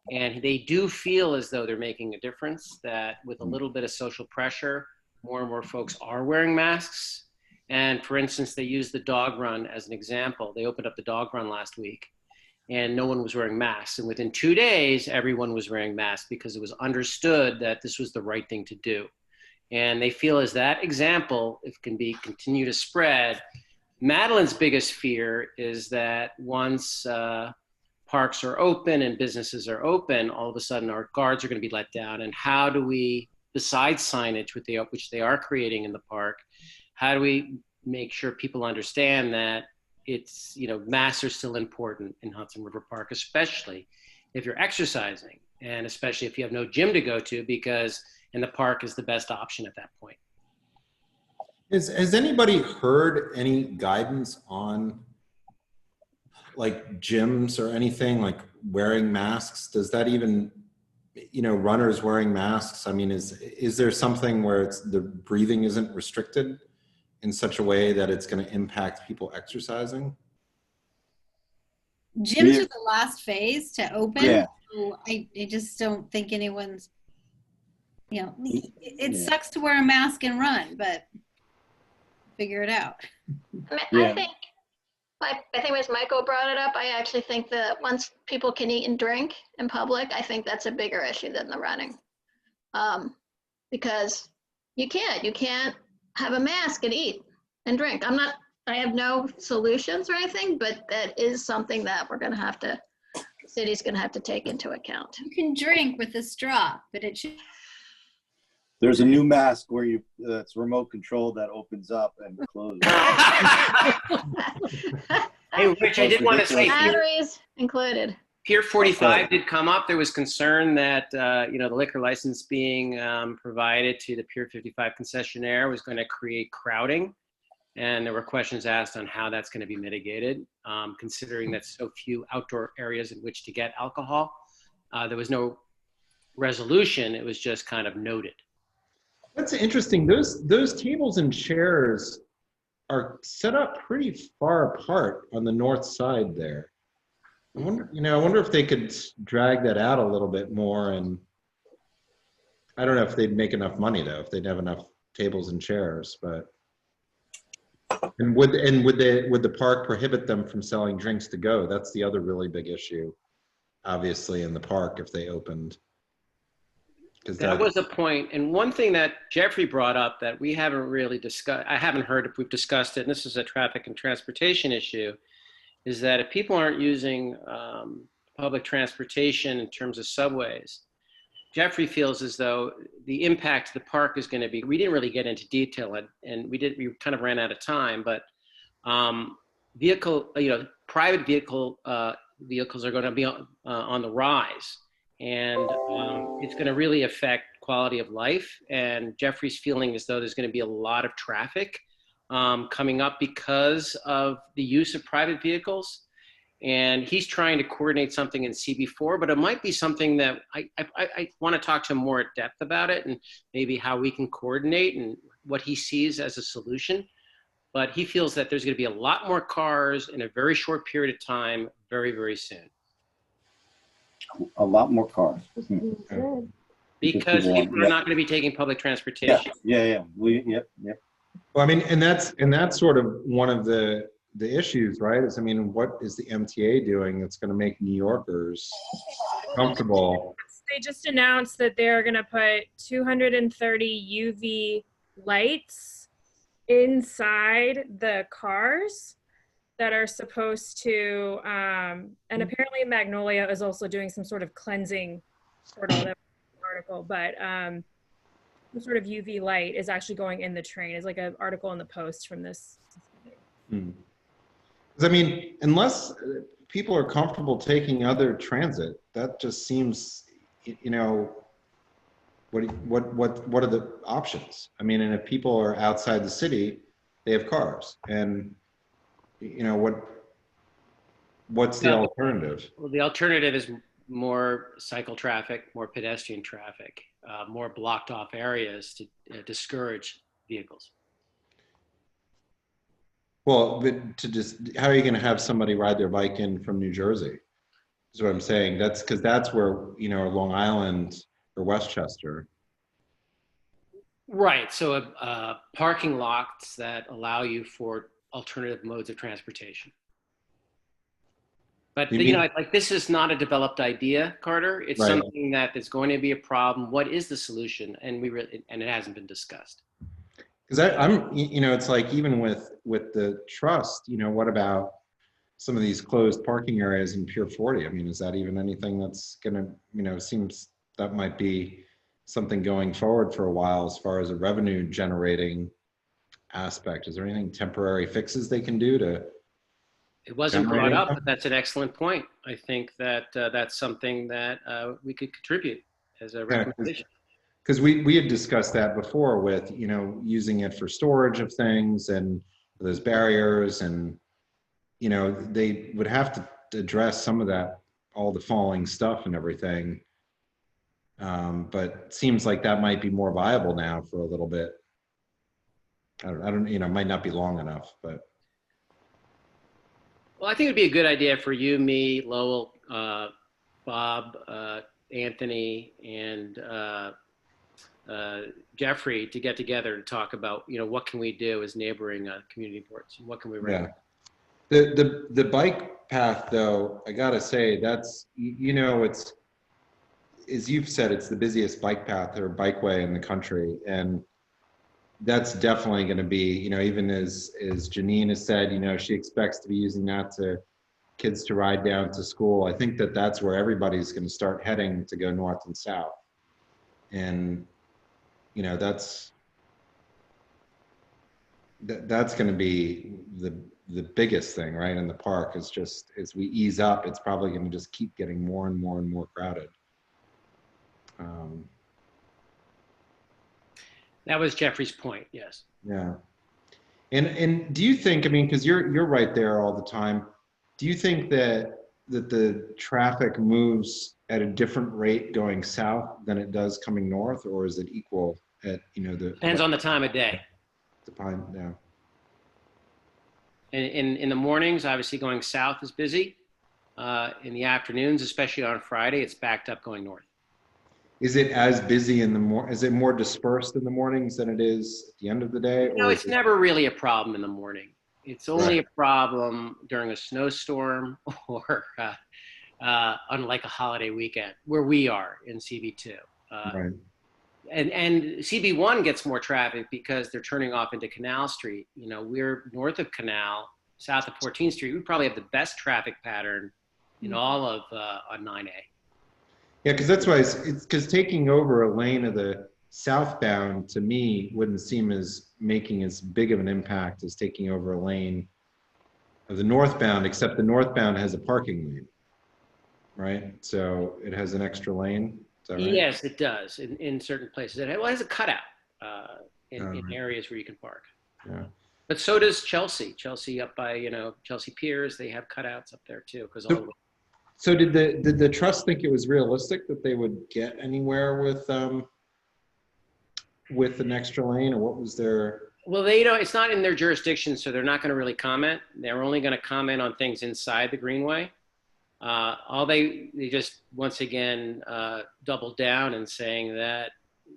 And they do feel as though they're making a difference, that with a little bit of social pressure, more and more folks are wearing masks. And for instance, they used the dog run as an example. They opened up the dog run last week and no one was wearing masks. And within 2 days, everyone was wearing masks because it was understood that this was the right thing to do. And they feel as that example, if can be continue to spread. Madeline's biggest fear is that once parks are open and businesses are open, all of a sudden our guards are going to be let down. And how do we, besides signage, which they are creating in the park, how do we make sure people understand that it's, you know, masks are still important in Hudson River Park, especially if you're exercising and especially if you have no gym to go to, because in the park is the best option at that point. Has anybody heard any guidance on like gyms or anything, like wearing masks? Does that even, you know, runners wearing masks? I mean, is there something where it's the breathing isn't restricted in such a way that it's going to impact people exercising? Gyms are the last phase to open. Yeah. So I just don't think anyone's, you know, it sucks to wear a mask and run, but figure it out. I think as Michael brought it up, I actually think that once people can eat and drink in public, I think that's a bigger issue than the running. Because you can't have a mask and eat and drink. I have no solutions or anything, but that is something that the city's gonna have to take into account. You can drink with a straw, but it should. There's a new mask where it's remote control that opens up and closes. Hey, Rich, I did want to say, batteries included. Pier 45 did come up. There was concern that you know, the liquor license being provided to the Pier 55 concessionaire was going to create crowding, and there were questions asked on how that's going to be mitigated, considering that so few outdoor areas in which to get alcohol. There was no resolution. It was just kind of noted. That's interesting. Those tables and chairs are set up pretty far apart on the north side there. I wonder if they could drag that out a little bit more, and I don't know if they'd make enough money though, if they'd have enough tables and chairs, but. And would the park prohibit them from selling drinks to go? That's the other really big issue, obviously, in the park if they opened. That was a point. And one thing that Jeffrey brought up that we haven't really discussed, I haven't heard if we've discussed it, and this is a traffic and transportation issue, is that if people aren't using public transportation in terms of subways, Jeffrey feels as though the impact to the park is going to be, we didn't really get into detail, and we kind of ran out of time, but private vehicles are going to be on the rise. And it's going to really affect quality of life. And Jeffrey's feeling as though there's going to be a lot of traffic coming up because of the use of private vehicles. And he's trying to coordinate something in CB4, but it might be something that I want to talk to him more at depth about it, and maybe how we can coordinate and what he sees as a solution. But he feels that there's going to be a lot more cars in a very short period of time, very, very soon. A lot more cars. Because people are not going to be taking public transportation. Yeah. Yep. Well, I mean, and that's sort of one of the issues, right? Is, I mean, what is the MTA doing that's going to make New Yorkers comfortable? They just announced that they're going to put 230 UV lights inside the cars that are supposed to, and apparently Magnolia is also doing some sort of cleansing portal, that article, but some sort of UV light is actually going in the train. It's like an article in the Post from this. I mean, unless people are comfortable taking other transit, that just seems, you know, what are the options? I mean, and if people are outside the city, they have cars, and you know, what's the alternative? Well, the alternative is more cycle traffic, more pedestrian traffic, more blocked off areas to discourage vehicles. Well, but how are you going to have somebody ride their bike in from New Jersey? is what I'm saying. That's because that's where, you know, Long Island or Westchester. Right. So parking lots that allow you for alternative modes of transportation. But you know, like this is not a developed idea, Carter. It's something that is going to be a problem. What is the solution? And it hasn't been discussed. Because I'm, you know, it's like even with the trust, you know, what about some of these closed parking areas in Pier 40? I mean, is that even anything that's going to, you know, seems that might be something going forward for a while as far as a revenue generating aspect? Is there anything temporary fixes they can do to? It wasn't brought up, but that's an excellent point. I think that that's something that we could contribute as a recommendation. Because we had discussed that before with, you know, using it for storage of things and those barriers, and, you know, they would have to address some of that, all the falling stuff and everything. But it seems like that might be more viable now for a little bit. I don't, you know, might not be long enough, but. Well, I think it'd be a good idea for you, me, Lowell, Bob, Anthony, and Jeffrey to get together and talk about, you know, what can we do as neighboring community boards? What can we recommend? Yeah. The bike path, though, I gotta say, that's, you know, it's, as you've said, it's the busiest bike path or bikeway in the country, and that's definitely going to be, you know, even as Janine has said, you know, she expects to be using that to kids to ride down to school. I think that that's where everybody's going to start heading to go north and south. And, you know, that's going to be the biggest thing, right? In the park is just, as we ease up, it's probably going to just keep getting more and more and more crowded. That was Jeffrey's point, yes. Yeah. And do you think, I mean, because you're right there all the time, do you think that the traffic moves at a different rate going south than it does coming north, or is it equal at, you know, Depends on the time of day. Yeah. In the mornings, obviously going south is busy. In the afternoons, especially on Friday, it's backed up going north. Is it as busy in the is it more dispersed in the mornings than it is at the end of the day? No, it's never really a problem in the morning. It's only a problem during a snowstorm or unlike a holiday weekend where we are in CB2. Right. And CB1 gets more traffic because they're turning off into Canal Street. You know, we're north of Canal, south of 14th Street. We probably have the best traffic pattern in all of on 9A. Yeah, because that's why it's because taking over a lane of the southbound to me wouldn't seem as making as big of an impact as taking over a lane of the northbound, except the northbound has a parking lane, right? So it has an extra lane. Is that right? Yes, it does in certain places. It has a cutout in areas where you can park. Yeah. But so does Chelsea. Chelsea up by, you know, Chelsea Piers, they have cutouts up there too, because all the way. So did the trust think it was realistic that they would get anywhere with an extra lane, or what was their? Well, they don't. It's not in their jurisdiction, so they're not going to really comment. They're only going to comment on things inside the Greenway. They just once again doubled down in saying that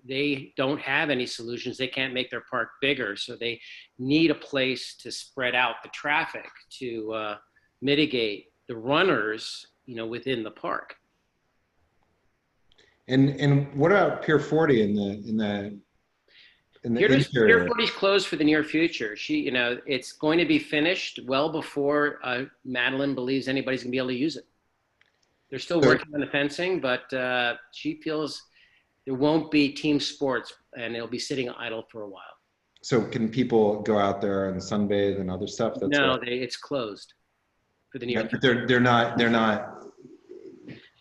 they don't have any solutions. They can't make their park bigger, so they need a place to spread out the traffic to mitigate the runners, you know, within the park. And what about Pier 40 in the Pier 40 is closed for the near future. You know, it's going to be finished well before Madeline believes anybody's gonna be able to use it. They're still working on the fencing, but she feels there won't be team sports and it'll be sitting idle for a while. So can people go out there and sunbathe and other stuff? No, it's closed for the near future. But they're not,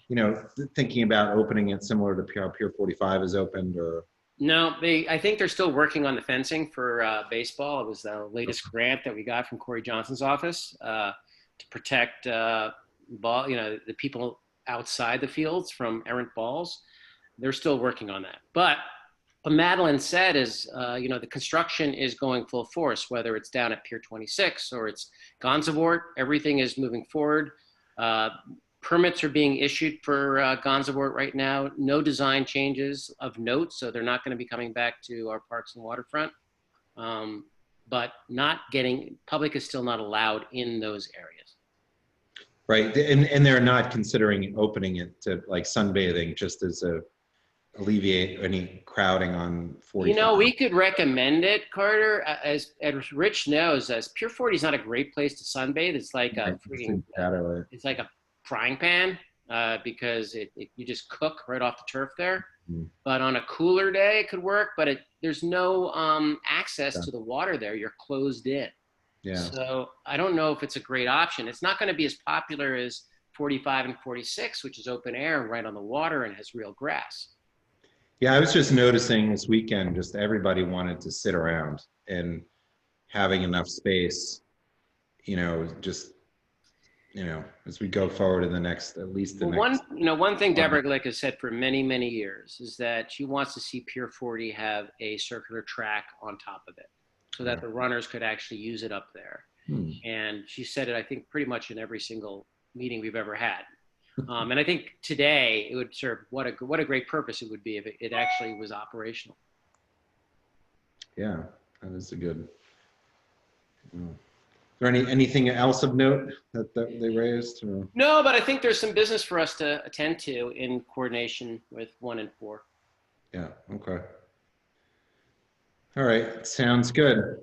you know, thinking about opening it similar to how Pier 45 is opened, or? No, I think they're still working on the fencing for baseball. It was the latest grant that we got from Corey Johnson's office to protect the people outside the fields from errant balls. They're still working on that. But what Madeline said is, you know, the construction is going full force, whether it's down at Pier 26 or it's Gansevoort, everything is moving forward. Permits are being issued for Gansevoort right now. No design changes of note, so they're not going to be coming back to our parks and waterfront. But public is still not allowed in those areas. Right, and they're not considering opening it to like sunbathing just as a alleviate any crowding on 45. You know, we could recommend it, Carter. As Rich knows, as Pier 40 is not a great place to sunbathe. It's like a freaking, it's like a frying pan because you just cook right off the turf there. But on a cooler day, it could work. But there's no access to the water there. You're closed in. Yeah. So I don't know if it's a great option. It's not going to be as popular as 45 and 46, which is open air and right on the water and has real grass. Yeah, I was just noticing this weekend, just everybody wanted to sit around and having enough space, you know, just, you know, as we go forward in the next, at least the next. One thing Deborah Glick has said for many, many years is that she wants to see Pier 40 have a circular track on top of it so that the runners could actually use it up there. And she said it, I think, pretty much in every single meeting we've ever had. And I think today it would serve what a great purpose it would be if it actually was operational. Yeah, that is a good. Is there anything else of note that they raised? Or? No, but I think there's some business for us to attend to in coordination with 1 and 4. Yeah. Okay. All right. Sounds good.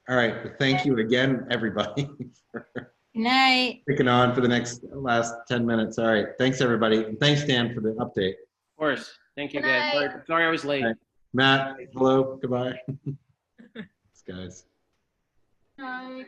All right. Well, thank you again, everybody, for Good night. sticking on for the last 10 minutes. All right. Thanks, everybody. And thanks, Dan, for the update. Of course. Thank you, guys. Sorry I was late. Right. Matt, hello. Goodbye. Thanks, guys. Night.